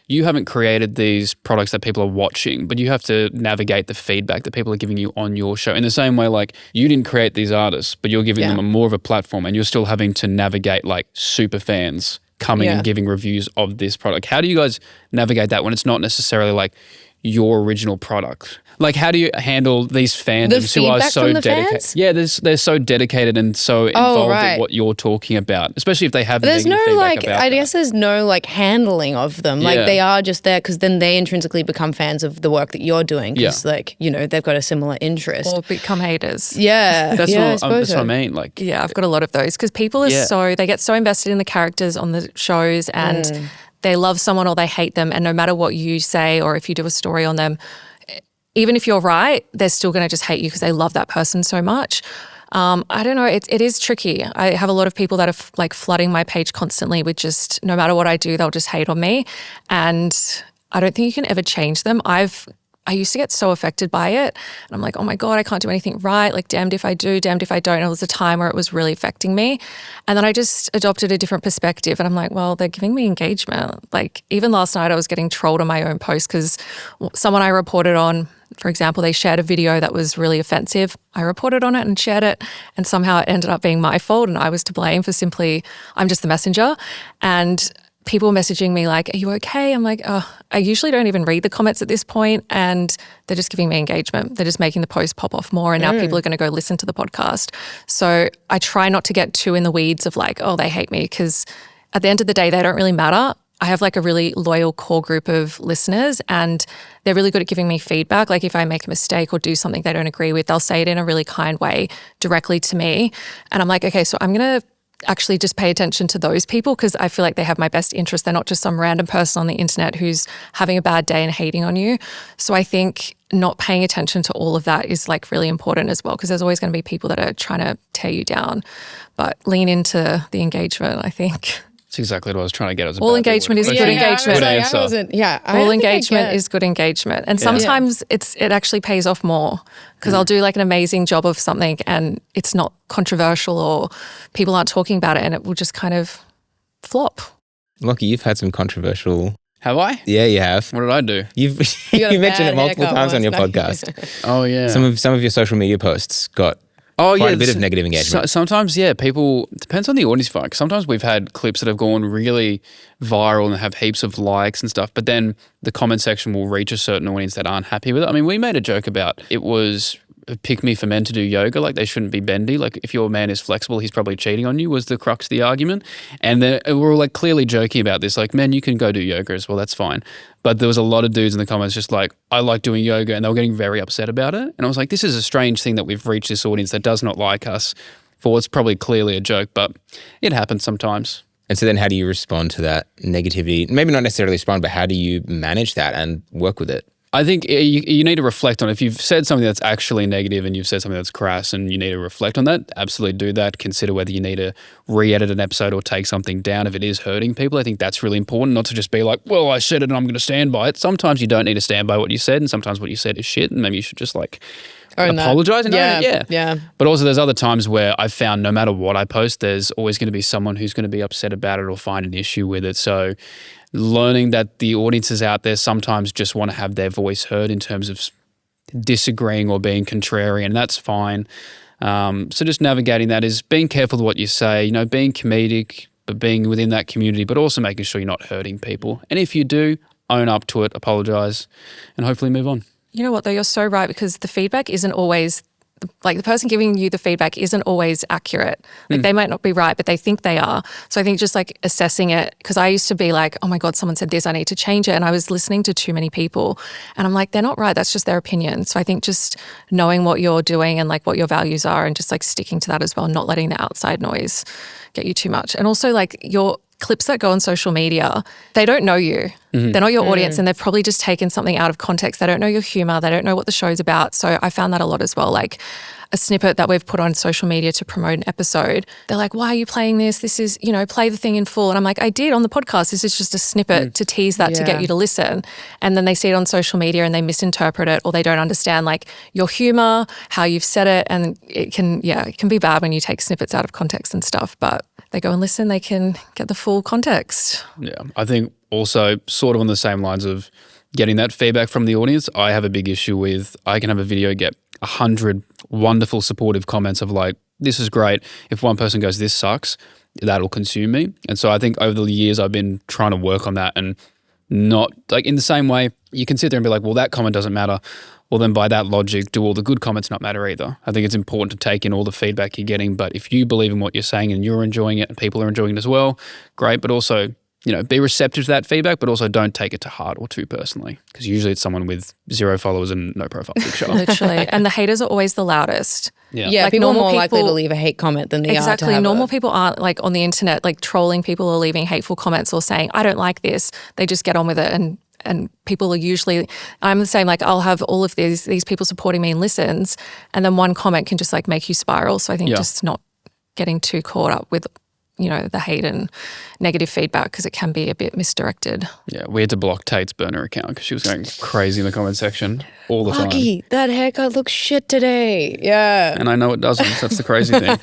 you haven't created these products that people are watching, but you have to navigate the feedback that people are giving you on your show. In the same way, like you didn't create these artists, but you're giving them more of a platform, and you're still having to navigate like super fans coming and giving reviews of this product. How do you guys navigate that when it's not necessarily like your original product? Like, how do you handle these fandoms who are so dedicated? Fans? Yeah, they're so dedicated and so involved in what you're talking about, especially if they have negative feedback about I guess there's no like handling of them. Like they are just there because then they intrinsically become fans of the work that you're doing because like, they've got a similar interest. Or become haters. Yeah. That's I what I mean. Like, yeah, I've got a lot of those because people are they get so invested in the characters on the shows, and they love someone or they hate them. And no matter what you say or if you do a story on them, even if you're right, they're still going to just hate you because they love that person so much. I don't know. It is tricky. I have a lot of people that are like flooding my page constantly with just no matter what I do, they'll just hate on me. And I don't think you can ever change them. I used to get so affected by it. And I'm like, oh my God, I can't do anything right. Like, damned if I do, damned if I don't. And it was a time where it was really affecting me. And then I just adopted a different perspective. And I'm like, well, they're giving me engagement. Like, even last night I was getting trolled on my own post because someone I reported on, for example, they shared a video that was really offensive. I reported on it and shared it. And somehow it ended up being my fault. And I was to blame for I'm just the messenger. And people messaging me like, are you okay? I'm like, oh, I usually don't even read the comments at this point, and they're just giving me engagement. They're just making the post pop off more, and now people are going to go listen to the podcast. So I try not to get too in the weeds of like, oh, they hate me, because at the end of the day, they don't really matter. I have like a really loyal core group of listeners, and they're really good at giving me feedback. Like if I make a mistake or do something they don't agree with, they'll say it in a really kind way directly to me. And I'm like, okay, so I'm going to actually just pay attention to those people because I feel like they have my best interest. They're not just some random person on the internet who's having a bad day and hating on you. So I think not paying attention to all of that is like really important as well, because there's always going to be people that are trying to tear you down. But lean into the engagement, I think. That's exactly what I was trying to get at. All engagement is good engagement. Good answer. All engagement is good engagement. And sometimes it actually pays off more because I'll do like an amazing job of something and it's not controversial or people aren't talking about it, and it will just kind of flop. Lachy, you've had some controversial... Have I? Yeah, you have. What did I do? You mentioned it multiple times on your podcast. Oh, yeah. Some of your social media posts got quite a bit of negative engagement. Sometimes, people, it depends on the audience fight. Sometimes we've had clips that have gone really viral and have heaps of likes and stuff, but then the comment section will reach a certain audience that aren't happy with it. I mean, we made a joke about it was a pick me for men to do yoga, like they shouldn't be bendy. Like if your man is flexible, he's probably cheating on you, was the crux of the argument. And then we're like clearly joking about this, like, men, you can go do yoga as well, that's fine. But there was a lot of dudes in the comments just like, I like doing yoga, and they were getting very upset about it. And I was like, this is a strange thing that we've reached this audience that does not like us for what's probably clearly a joke, but it happens sometimes. And so then how do you respond to that negativity? Maybe not necessarily respond, but how do you manage that and work with it? I think you need to reflect on it. If you've said something that's actually negative and you've said something that's crass and you need to reflect on that, absolutely do that. Consider whether you need to re-edit an episode or take something down if it is hurting people. I think that's really important, not to just be like, well, I said it and I'm going to stand by it. Sometimes you don't need to stand by what you said, and sometimes what you said is shit, and maybe you should just like apologize and own it. Yeah. But also there's other times where I've found no matter what I post, there's always going to be someone who's going to be upset about it or find an issue with it. So learning that the audiences out there sometimes just want to have their voice heard in terms of disagreeing or being contrarian, and that's fine. So just navigating that is being careful with what you say, being comedic, but being within that community, but also making sure you're not hurting people. And if you do, own up to it, apologize, and hopefully move on. You know what, though? You're so right, because the feedback isn't always, like the person giving you the feedback isn't always accurate. Like they might not be right, but they think they are. So I think just like assessing it, because I used to be like, oh my God, someone said this, I need to change it. And I was listening to too many people and I'm like, they're not right. That's just their opinion. So I think just knowing what you're doing and like what your values are and just like sticking to that as well, not letting the outside noise get you too much. And also like your clips that go on social media, they don't know you. They're not your audience, and they've probably just taken something out of context. They don't know your humor. They don't know what the show's about. So I found that a lot as well. Like a snippet that we've put on social media to promote an episode. They're like, why are you playing this? This is, play the thing in full. And I'm like, I did on the podcast. This is just a snippet to tease that to get you to listen. And then they see it on social media and they misinterpret it, or they don't understand like your humor, how you've said it. And it can be bad when you take snippets out of context and stuff, but they go and listen, they can get the full context. Yeah. I think also sort of on the same lines of getting that feedback from the audience, I have a big issue with, I can have a video get 100 wonderful supportive comments of like, this is great. If one person goes, this sucks, that'll consume me. And so I think over the years I've been trying to work on that, and not like in the same way you can sit there and be like, well, that comment doesn't matter. Well, then by that logic, do all the good comments not matter either? I think it's important to take in all the feedback you're getting, but if you believe in what you're saying and you're enjoying it and people are enjoying it as well, great. But also, be receptive to that feedback, but also don't take it to heart or too personally, because usually it's someone with 0 followers and no profile picture. Literally. And the haters are always the loudest. Yeah, like people are more likely to leave a hate comment than they are to Exactly. have Normal people aren't like on the internet, like trolling people or leaving hateful comments or saying, I don't like this. They just get on with it. And people are usually, I'm the same, like I'll have all of these people supporting me in listens, and then one comment can just like make you spiral. So I think just not getting too caught up with the hate and negative feedback, because it can be a bit misdirected. Yeah, we had to block Tait's burner account because she was going crazy in the comment section all the time. Lucky, that haircut looks shit today. Yeah. And I know it doesn't. That's the crazy thing.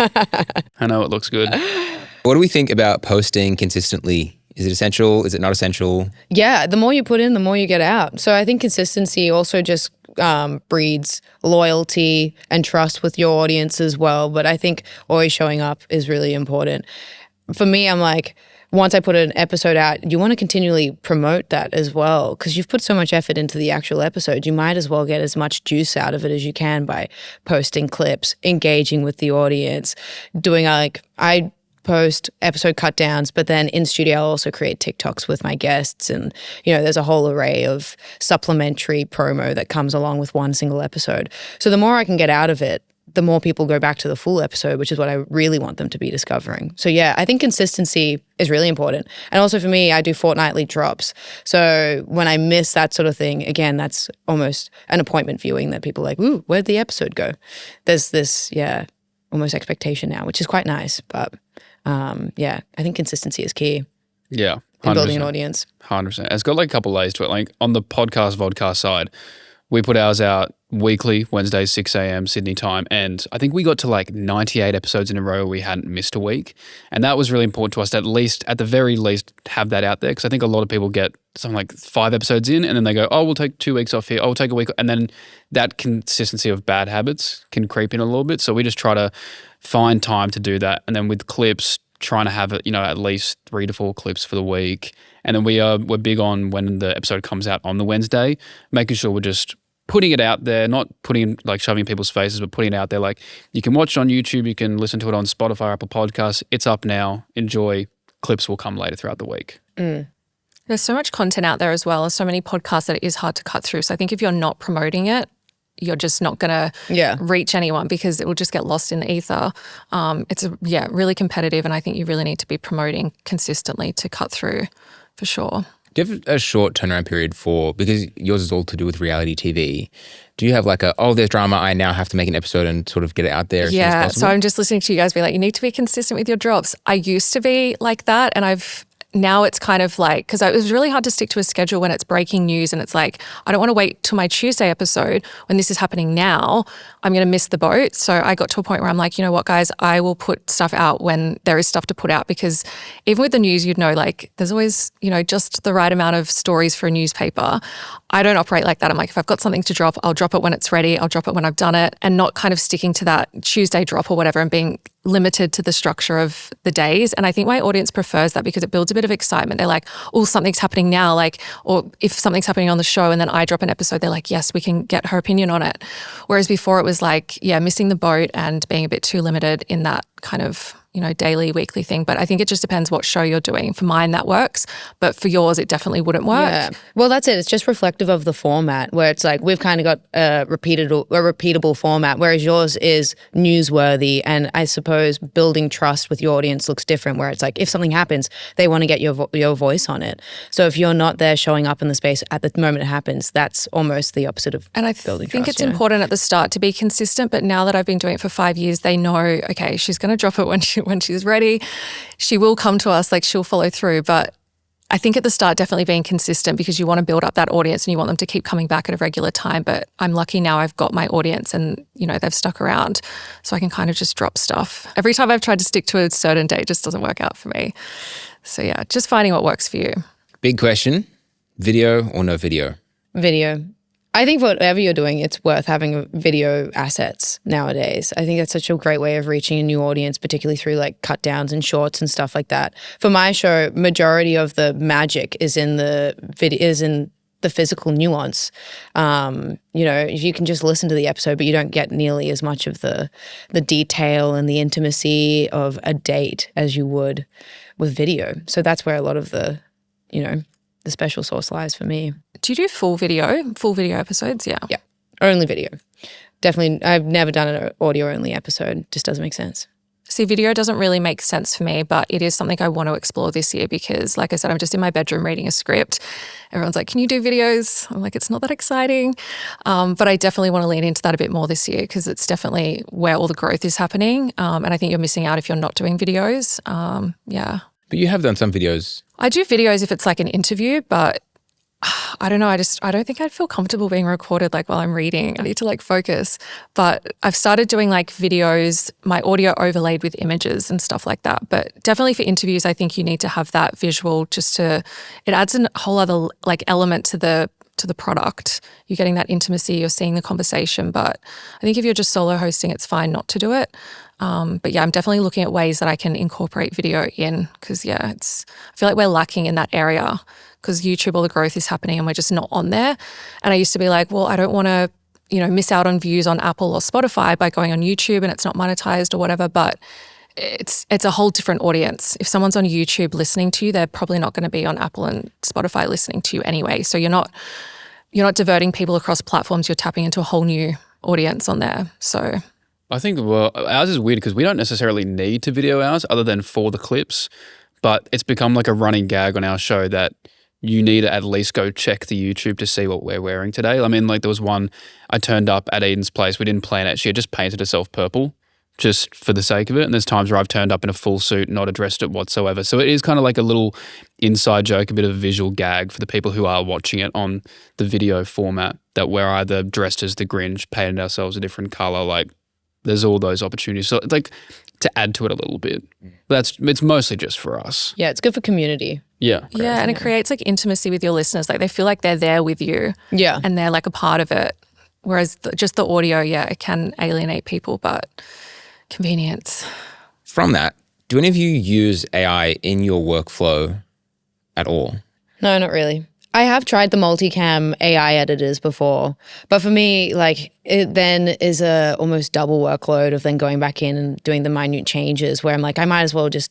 I know it looks good. What do we think about posting consistently? Is it essential? Is it not essential? Yeah, the more you put in, the more you get out. So I think consistency also just breeds loyalty and trust with your audience as well. But I think always showing up is really important. For me, I'm like, once I put an episode out, you want to continually promote that as well, because you've put so much effort into the actual episode. You might as well get as much juice out of it as you can by posting clips, engaging with the audience, doing I post episode cut downs, but then in studio I'll also create TikToks with my guests, and there's a whole array of supplementary promo that comes along with one single episode. So the more I can get out of it, the more people go back to the full episode, which is what I really want them to be discovering. So yeah, I think consistency is really important. And also for me, I do fortnightly drops. So when I miss that sort of thing, again, that's almost an appointment viewing that people are like, ooh, where'd the episode go? There's this, almost expectation now, which is quite nice. But I think consistency is key. Yeah. 100%. In building an audience. 100%. It's got like a couple layers to it. Like on the vodcast side, we put ours out weekly, Wednesdays, 6 a.m. Sydney time. And I think we got to like 98 episodes in a row. We hadn't missed a week. And that was really important to us to at the very least, have that out there. Because I think a lot of people get something like 5 episodes in and then they go, oh, we'll take 2 weeks off here. Oh, we'll take a week. And then that consistency of bad habits can creep in a little bit. So we just try to find time to do that. And then with clips, trying to have it, at least 3 to 4 clips for the week. And then we're big on when the episode comes out on the Wednesday, making sure we're just putting it out there, not putting like shoving in people's faces, but putting it out there. Like you can watch it on YouTube, you can listen to it on Spotify, Apple Podcasts. It's up now. Enjoy. Clips will come later throughout the week. There's so much content out there as well, and so many podcasts that it is hard to cut through. So I think if you're not promoting it, you're just not going to reach anyone, because it will just get lost in the ether. It's really competitive, and I think you really need to be promoting consistently to cut through for sure. Do you have a short turnaround period because yours is all to do with reality TV, do you have like there's drama, I now have to make an episode and sort of get it out there as soon as possible? So I'm just listening to you guys be like, you need to be consistent with your drops. I used to be like that, and now it's kind of like, because it was really hard to stick to a schedule when it's breaking news, and it's like, I don't want to wait till my Tuesday episode when this is happening now. I'm going to miss the boat. So I got to a point where I'm like, you know what, guys, I will put stuff out when there is stuff to put out, because even with the news, like there's always, just the right amount of stories for a newspaper. I don't operate like that. I'm like, if I've got something to drop, I'll drop it when it's ready. I'll drop it when I've done it, and not kind of sticking to that Tuesday drop or whatever and being limited to the structure of the days. And I think my audience prefers that, because it builds a bit of excitement. They're like, oh, something's happening now. Or if something's happening on the show and then I drop an episode, they're like, yes, we can get her opinion on it. Whereas before it was like, missing the boat and being a bit too limited in that kind of daily, weekly thing. But I think it just depends what show you're doing. For mine, that works. But for yours, it definitely wouldn't work. Yeah. Well, that's it. It's just reflective of the format where it's like we've kind of got a repeatable format, whereas yours is newsworthy. And I suppose building trust with your audience looks different, where it's like if something happens, they want to get your voice on it. So if you're not there showing up in the space at the moment it happens, that's almost the opposite of and I building think trust. It's important at the start to be consistent. But now that I've been doing it for 5 years, they know, okay, she's going to drop it when she's ready. She will come to us, like she'll follow through. But I think at the start, definitely being consistent, because you want to build up that audience and you want them to keep coming back at a regular time. But I'm lucky now I've got my audience and, they've stuck around. So I can kind of just drop stuff. Every time I've tried to stick to a certain date, it just doesn't work out for me. So yeah, just finding what works for you. Big question, video or no video? Video. I think whatever you're doing, it's worth having video assets nowadays. I think that's such a great way of reaching a new audience, particularly through like cut downs and shorts and stuff like that. For my show, majority of the magic is in the physical nuance. If you can just listen to the episode, but you don't get nearly as much of the detail and the intimacy of a date as you would with video. So that's where a lot of the special sauce lies for me. Do you do full video episodes? Yeah. Yeah, only video. Definitely, I've never done an audio-only episode. Just doesn't make sense. See, video doesn't really make sense for me, but it is something I want to explore this year because, like I said, I'm just in my bedroom reading a script. Everyone's like, can you do videos? I'm like, it's not that exciting. But I definitely want to lean into that a bit more this year because it's definitely where all the growth is happening. And I think you're missing out if you're not doing videos. Yeah. But you have done some videos. I do videos if it's like an interview, but I don't know. I don't think I'd feel comfortable being recorded like while I'm reading. I need to like focus. But I've started doing like videos, my audio overlaid with images and stuff like that. But definitely for interviews, I think you need to have that visual it adds a whole other like element to the product. You're getting that intimacy, you're seeing the conversation. But I think if you're just solo hosting, it's fine not to do it. But yeah, I'm definitely looking at ways that I can incorporate video in because I feel like we're lacking in that area because YouTube, all the growth is happening and we're just not on there. And I used to be like, well, I don't want to, miss out on views on Apple or Spotify by going on YouTube and it's not monetized or whatever, but it's a whole different audience. If someone's on YouTube listening to you, they're probably not going to be on Apple and Spotify listening to you anyway. So you're not diverting people across platforms, you're tapping into a whole new audience on there. So I think, ours is weird because we don't necessarily need to video ours other than for the clips, but it's become like a running gag on our show that you need to at least go check the YouTube to see what we're wearing today. I mean, like there was one, I turned up at Eden's place, we didn't plan it, she had just painted herself purple just for the sake of it. And there's times where I've turned up in a full suit, not addressed it whatsoever. So it is kind of like a little inside joke, a bit of a visual gag for the people who are watching it on the video format, that we're either dressed as the Grinch, painted ourselves a different color, like there's all those opportunities. So like to add to it a little bit. It's mostly just for us. Yeah, it's good for community. Yeah. Yeah, and it creates like intimacy with your listeners. Like they feel like they're there with you. Yeah. And they're like a part of it. Whereas just the audio, it can alienate people, but convenience. From that, do any of you use AI in your workflow at all? No, not really. I have tried the multicam AI editors before, but for me, like it then is a almost double workload of then going back in and doing the minute changes where I'm like, I might as well just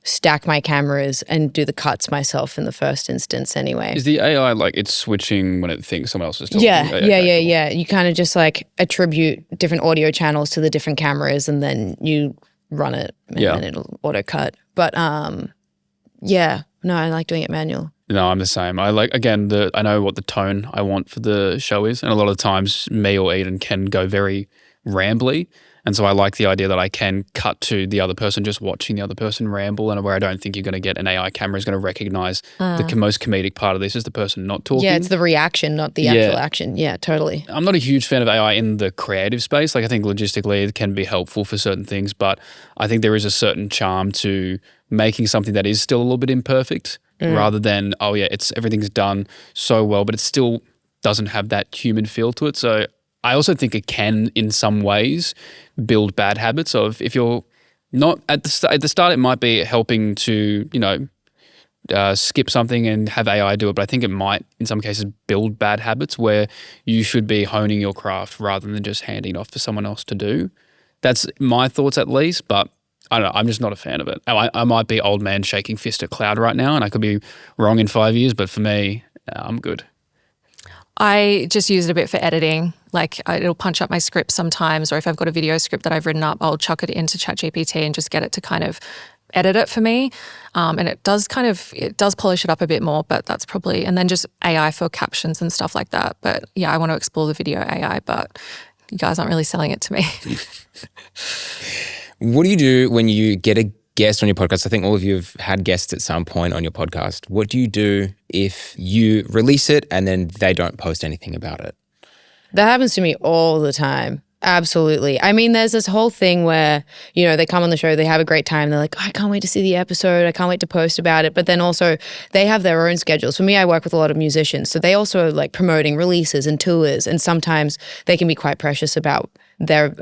stack my cameras and do the cuts myself in the first instance anyway. Is the AI like it's switching when it thinks someone else is talking? Yeah. You kind of just like attribute different audio channels to the different cameras and then you run it and then it'll auto cut. But no, I like doing it manual. No, I'm the same. I know what the tone I want for the show is. And a lot of times me or Eden can go very rambly. And so I like the idea that I can cut to the other person just watching the other person ramble, and where I don't think you're going to get an AI camera is going to recognize the most comedic part of this is the person not talking. Yeah, it's the reaction, not the actual action. Yeah, totally. I'm not a huge fan of AI in the creative space. Like I think logistically it can be helpful for certain things, but I think there is a certain charm to making something that is still a little bit imperfect rather than, everything's done so well, but it still doesn't have that human feel to it. So I also think it can, in some ways, build bad habits of if you're not at the start, it might be helping to, skip something and have AI do it. But I think it might, in some cases, build bad habits where you should be honing your craft rather than just handing it off for someone else to do. That's my thoughts at least, but I don't know, I'm just not a fan of it. I might be old man shaking fist at cloud right now, and I could be wrong in 5 years, but for me, I'm good. I just use it a bit for editing. Like it'll punch up my script sometimes, or if I've got a video script that I've written up, I'll chuck it into ChatGPT and just get it to kind of edit it for me. And it does polish it up a bit more, but that's probably, and then just AI for captions and stuff like that. But yeah, I want to explore the video AI, but you guys aren't really selling it to me. What do you do when you get a guest on your podcast? I think all of you have had guests at some point on your podcast. What do you do if you release it and then they don't post anything about it? That happens to me all the time. Absolutely. I mean, there's this whole thing where, you know, they come on the show, they have a great time. They're like, oh, I can't wait to see the episode. I can't wait to post about it. But then also they have their own schedules. For me, I work with a lot of musicians. So they also are like promoting releases and tours. And sometimes they can be quite precious about their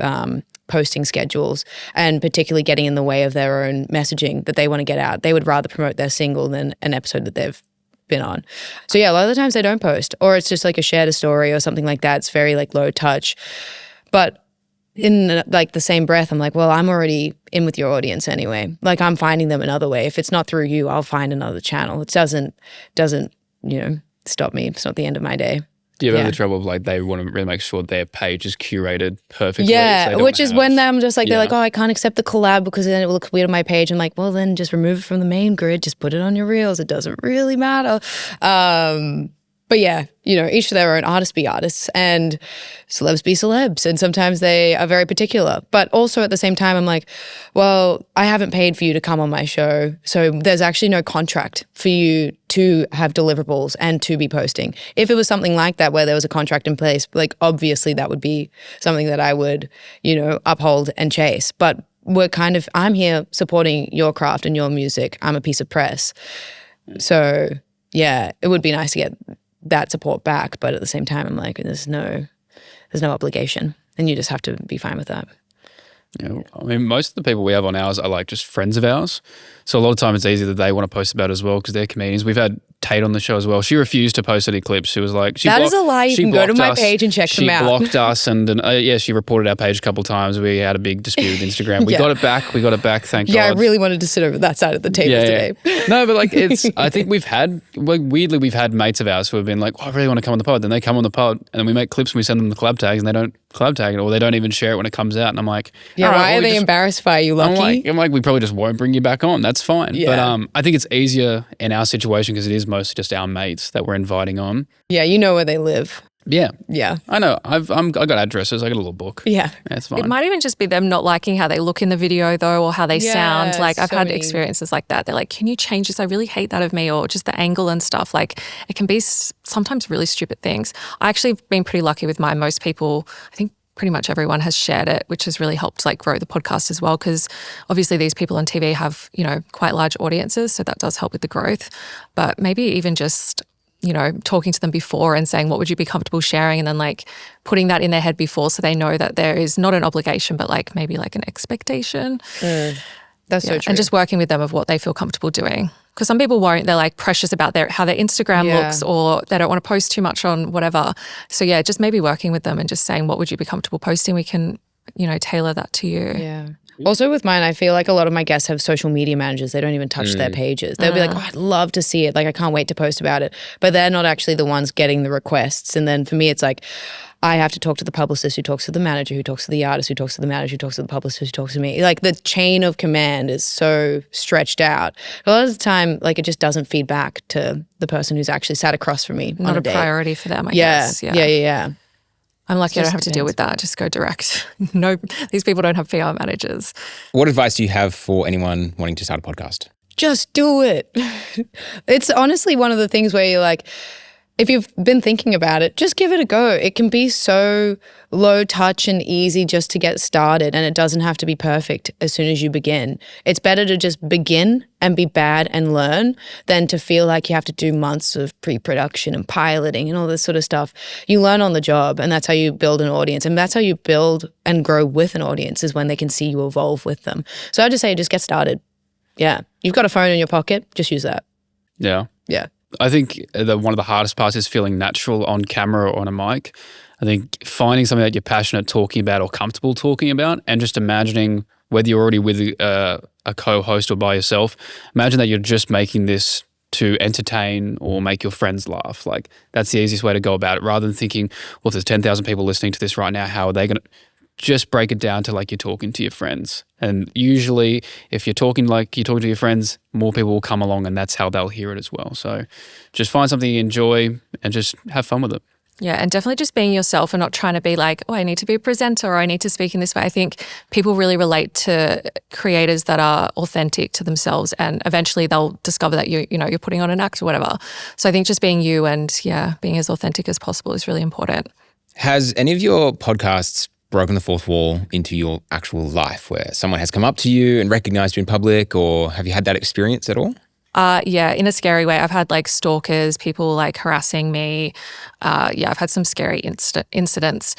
posting schedules and particularly getting in the way of their own messaging that they want to get out. They would rather promote their single than an episode that they've been on. So yeah, a lot of the times they don't post, or it's just like a shared a story or something like that. It's very like low touch. But in like the same breath, I'm like, well, I'm already in with your audience anyway. Like I'm finding them another way. If it's not through you, I'll find another channel. It doesn't, you know, stop me. It's not the end of my day. Do you ever have the trouble of like they want to really make sure their page is curated perfectly? Yeah, so which is when I'm just like, they're like, oh, I can't accept the collab because then it will look weird on my page. I'm like, well, then just remove it from the main grid. Just put it on your reels. It doesn't really matter. But yeah, you know, each to their own. Artists be artists and celebs be celebs. And sometimes they are very particular. But also at the same time, I'm like, well, I haven't paid for you to come on my show. So there's actually no contract for you to have deliverables and to be posting. If it was something like that where there was a contract in place, like obviously that would be something that I would, you know, uphold and chase. But I'm here supporting your craft and your music. I'm a piece of press. So yeah, it would be nice to get that support back, but at the same time I'm like, there's no obligation and you just have to be fine with that. Yeah, I mean, most of the people we have on ours are like just friends of ours. So a lot of time it's easy that they want to post about it as well because they're comedians. We've had Tait on the show as well. She refused to post any clips. She was like, that is a lie. You can go to my page and check them out. She blocked us and she reported our page a couple of times. We had a big dispute with Instagram. We got it back. Thank God. Yeah, I really wanted to sit over that side of the table today. No, but like I think we've had mates of ours who have been like, oh, I really want to come on the pod. Then they come on the pod and then we make clips and we send them the collab tags and they don't collab tag it or they don't even share it when it comes out. And I'm like, yeah, why are they embarrassed by you, Lucky? I'm like, we probably just won't bring you back on. That's fine. Yeah. But I think it's easier in our situation because it is mostly just our mates that we're inviting on. Yeah, you know where they live. Yeah. Yeah. I know. I got addresses. I got a little book. Yeah. It's fine. It might even just be them not liking how they look in the video though, or how they sound. Like I've had experiences like that. They're like, can you change this? I really hate that of me, or just the angle and stuff. Like it can be sometimes really stupid things. I actually have been pretty lucky with mine. Most people, I think pretty much everyone has shared it, which has really helped like grow the podcast as well. Because obviously these people on TV have, you know, quite large audiences. So that does help with the growth. But maybe even just, you know, talking to them before and saying, what would you be comfortable sharing? And then like putting that in their head before so they know that there is not an obligation, but like maybe like an expectation. That's so true. And just working with them of what they feel comfortable doing. Because some people won't, they're like precious about how their Instagram looks, or they don't want to post too much on whatever. So yeah, just maybe working with them and just saying, what would you be comfortable posting? We can, you know, tailor that to you. Yeah. Also with mine, I feel like a lot of my guests have social media managers. They don't even touch their pages. They'll be like, oh, I'd love to see it. Like, I can't wait to post about it. But they're not actually the ones getting the requests. And then for me, it's like, I have to talk to the publicist who talks to the manager, who talks to the artist, who talks to the manager, who talks to the publicist, who talks to me. Like the chain of command is so stretched out. A lot of the time, like it just doesn't feed back to the person who's actually sat across from me. Not a priority for them, I guess. Yeah. I'm lucky I don't have to deal with that. Just go direct. No, these people don't have PR managers. What advice do you have for anyone wanting to start a podcast? Just do it. It's honestly one of the things where you're like, if you've been thinking about it, just give it a go. It can be so low touch and easy just to get started, and it doesn't have to be perfect as soon as you begin. It's better to just begin and be bad and learn than to feel like you have to do months of pre-production and piloting and all this sort of stuff. You learn on the job, and that's how you build an audience, and that's how you build and grow with an audience, is when they can see you evolve with them. So I just say just get started. Yeah. You've got a phone in your pocket, just use that. Yeah. Yeah. I think one of the hardest parts is feeling natural on camera or on a mic. I think finding something that you're passionate talking about or comfortable talking about, and just imagining whether you're already with a co-host or by yourself, imagine that you're just making this to entertain or make your friends laugh. Like, that's the easiest way to go about it, rather than thinking, well, if there's 10,000 people listening to this right now, how are they going to just break it down to like you're talking to your friends? And usually if you're talking like you're talking to your friends, more people will come along and that's how they'll hear it as well. So just find something you enjoy and just have fun with it. Yeah, and definitely just being yourself and not trying to be like, oh, I need to be a presenter or I need to speak in this way. I think people really relate to creators that are authentic to themselves, and eventually they'll discover that you're putting on an act or whatever. So I think just being you and being as authentic as possible is really important. Has any of your podcasts broken the fourth wall into your actual life, where someone has come up to you and recognized you in public, or have you had that experience at all? Yeah, in a scary way. I've had like stalkers, people like harassing me. I've had some scary incidents.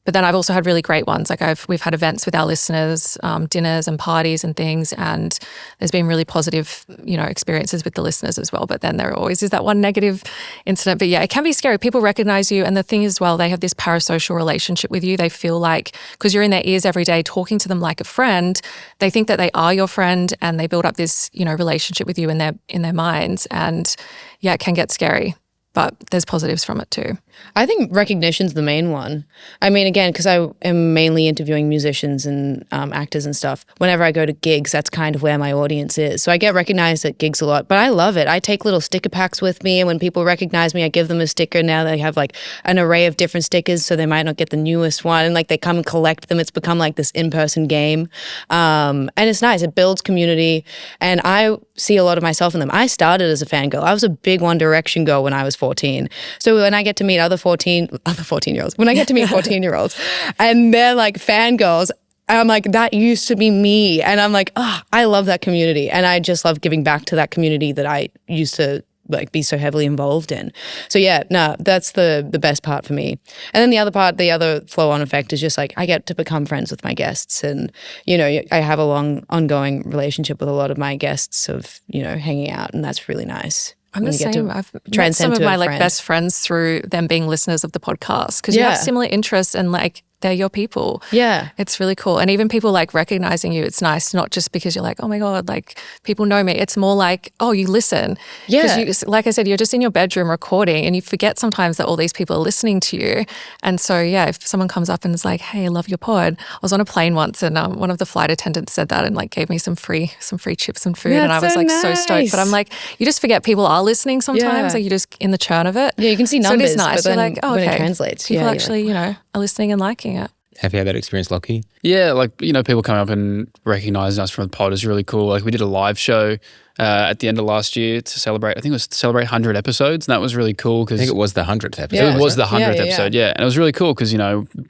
But then I've also had really great ones. Like we've had events with our listeners, dinners and parties and things, and there's been really positive, experiences with the listeners as well. But then there always is that one negative incident. But yeah, it can be scary. People recognize you, and the thing is, well, they have this parasocial relationship with you. They feel like, because you're in their ears every day talking to them like a friend, they think that they are your friend, and they build up this, relationship with you in their minds. And yeah, it can get scary. But there's positives from it too. I think recognition's the main one. I mean, again, because I am mainly interviewing musicians and actors and stuff, whenever I go to gigs, that's kind of where my audience is. So I get recognized at gigs a lot, but I love it. I take little sticker packs with me, and when people recognize me, I give them a sticker. Now they have like an array of different stickers, so they might not get the newest one, and like they come and collect them. It's become like this in-person game. And it's nice. It builds community, and I see a lot of myself in them. I started as a fangirl. I was a big One Direction girl when I was 14. So when I get to meet other 14-year-olds, when I get to meet 14-year-olds and they're like fangirls, I'm like, that used to be me. And I'm like, I love that community. And I just love giving back to that community that I used to like be so heavily involved in. So yeah, that's the best part for me. And then the other flow-on effect is just like I get to become friends with my guests, and I have a long ongoing relationship with a lot of my guests of hanging out, and that's really nice. I'm the same. I've met some of my best friends through them being listeners of the podcast, because you have similar interests and like they're your people. Yeah. It's really cool. And even people like recognizing you, it's nice, not just because you're like, oh my God, like people know me. It's more like, oh, you listen. Yeah. Because like I said, you're just in your bedroom recording and you forget sometimes that all these people are listening to you. And so, yeah, if someone comes up and is like, hey, I love your pod. I was on a plane once and one of the flight attendants said that and like gave me some free chips and food. And I was like so stoked. But I'm like, you just forget people are listening sometimes. Like you're just in the churn of it. Yeah, you can see numbers. So it is nice. But then you're like, oh, when okay. it translates. People actually, are listening and liking it. Have you had that experience, Lachy? Yeah, like, people coming up and recognizing us from the pod is really cool. Like we did a live show at the end of last year to celebrate 100 episodes, and that was really cool because I think it was the 100th episode. Yeah, it was the 100th episode, yeah. And it was really cool because,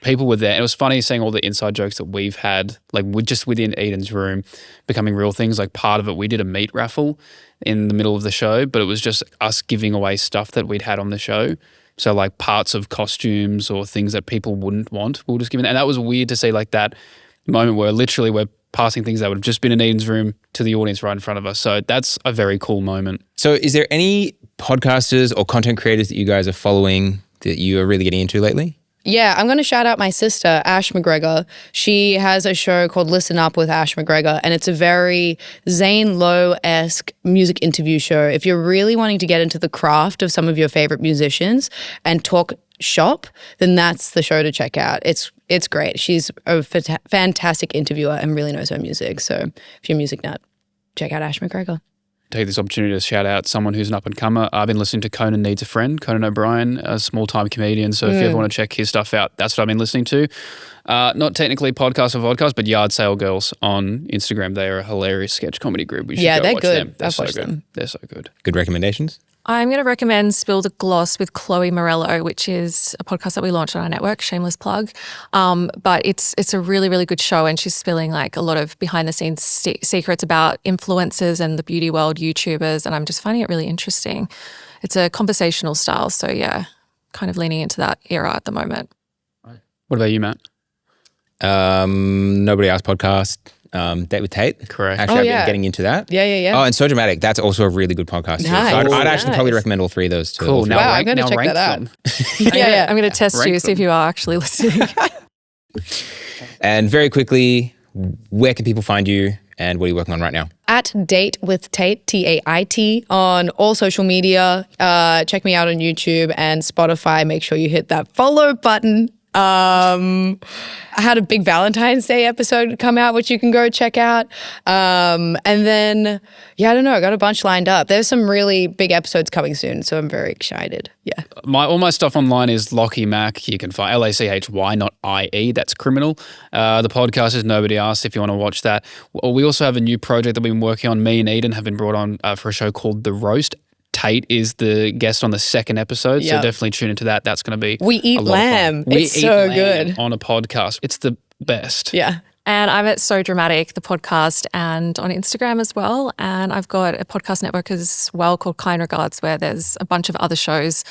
people were there. And it was funny seeing all the inside jokes that we've had, like just within Eden's room, becoming real things. Like part of it, we did a meat raffle in the middle of the show, but it was just us giving away stuff that we'd had on the show. So like parts of costumes or things that people wouldn't want, we'll just give it. And that was weird to see like that moment where literally we're passing things that would have just been in Eden's room to the audience right in front of us. So that's a very cool moment. So is there any podcasters or content creators that you guys are following that you are really getting into lately? Yeah, I'm going to shout out my sister, Ash McGregor. She has a show called Listen Up with Ash McGregor, and it's a very Zane Lowe-esque music interview show. If you're really wanting to get into the craft of some of your favorite musicians and talk shop, then that's the show to check out. It's great. She's a fantastic interviewer and really knows her music. So if you're a music nut, check out Ash McGregor. Take this opportunity to shout out someone who's an up-and-comer. I've been listening to Conan Needs a Friend, Conan O'Brien, a small-time comedian. So if you ever want to check his stuff out, that's what I've been listening to. Not technically podcast or vodcast, but Yard Sale Girls on Instagram. They are a hilarious sketch comedy group. We should go they're watch good. them. They're I've so watched good. them. They're so good. Good recommendations? I'm going to recommend Spill the Gloss with Chloe Morello, which is a podcast that we launched on our network, shameless plug. But it's a really, really good show, and she's spilling like a lot of behind the scenes secrets about influencers and the beauty world, YouTubers, and I'm just finding it really interesting. It's a conversational style, so yeah, kind of leaning into that era at the moment. What about you, Matt? Nobody Else podcast. Date with Tait. Correct. Actually, I've been getting into that. Yeah. Oh, and So Dramatic. That's also a really good podcast too. Nice. So I'd actually probably recommend all three of those too. Cool. Wow, I'm going to check that out. I'm going to test you, see if you are actually listening. And very quickly, where can people find you and what are you working on right now? At Date with Tait, Tait, on all social media. Check me out on YouTube and Spotify. Make sure you hit that follow button. I had a big Valentine's Day episode come out, which you can go check out. And then, I don't know, I got a bunch lined up. There's some really big episodes coming soon, so I'm very excited. Yeah. All my stuff online is Lachy Mac. You can find Lachy, not IE. That's criminal. The podcast is Nobody Asked if you want to watch that. We also have a new project that we've been working on. Me and Eden have been brought on for a show called The Roast. Tait is the guest on the second episode, so definitely tune into that. That's going to be We eat lamb. It's so good. On a podcast. It's the best. Yeah. And I'm at So Dramatic, the podcast, and on Instagram as well. And I've got a podcast network as well called Kind Regards, where there's a bunch of other shows,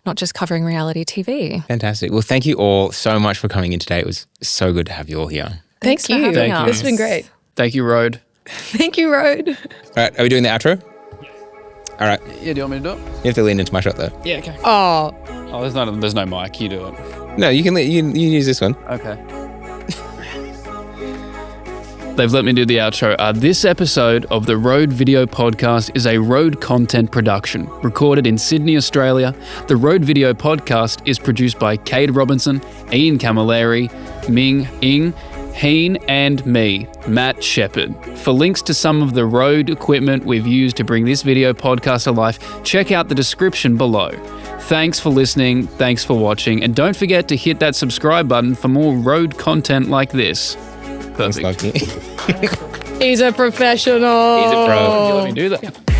not just covering reality TV. Fantastic. Well, thank you all so much for coming in today. It was so good to have you all here. Thank you. Thank you. This has been great. Thank you, RØDE. Thank you, RØDE. All right, are we doing the outro? All right. Yeah, do you want me to do it? You have to lean into my shot though. Yeah, okay. Oh. There's no mic. You do it. No, you can use this one. Okay. They've let me do the outro. This episode of the RØDE Video Podcast is a RØDE content production, recorded in Sydney, Australia. The RØDE Video Podcast is produced by Kade Robinson, Ian Camilleri, Ming, Heen, and me, Matt Shepherd. For links to some of the RØDE equipment we've used to bring this video podcast to life, check out the description below. Thanks for listening, thanks for watching, and don't forget to hit that subscribe button for more RØDE content like this. Perfect. Thanks, Lachy. He's a professional. He's a pro. Did you let me do that?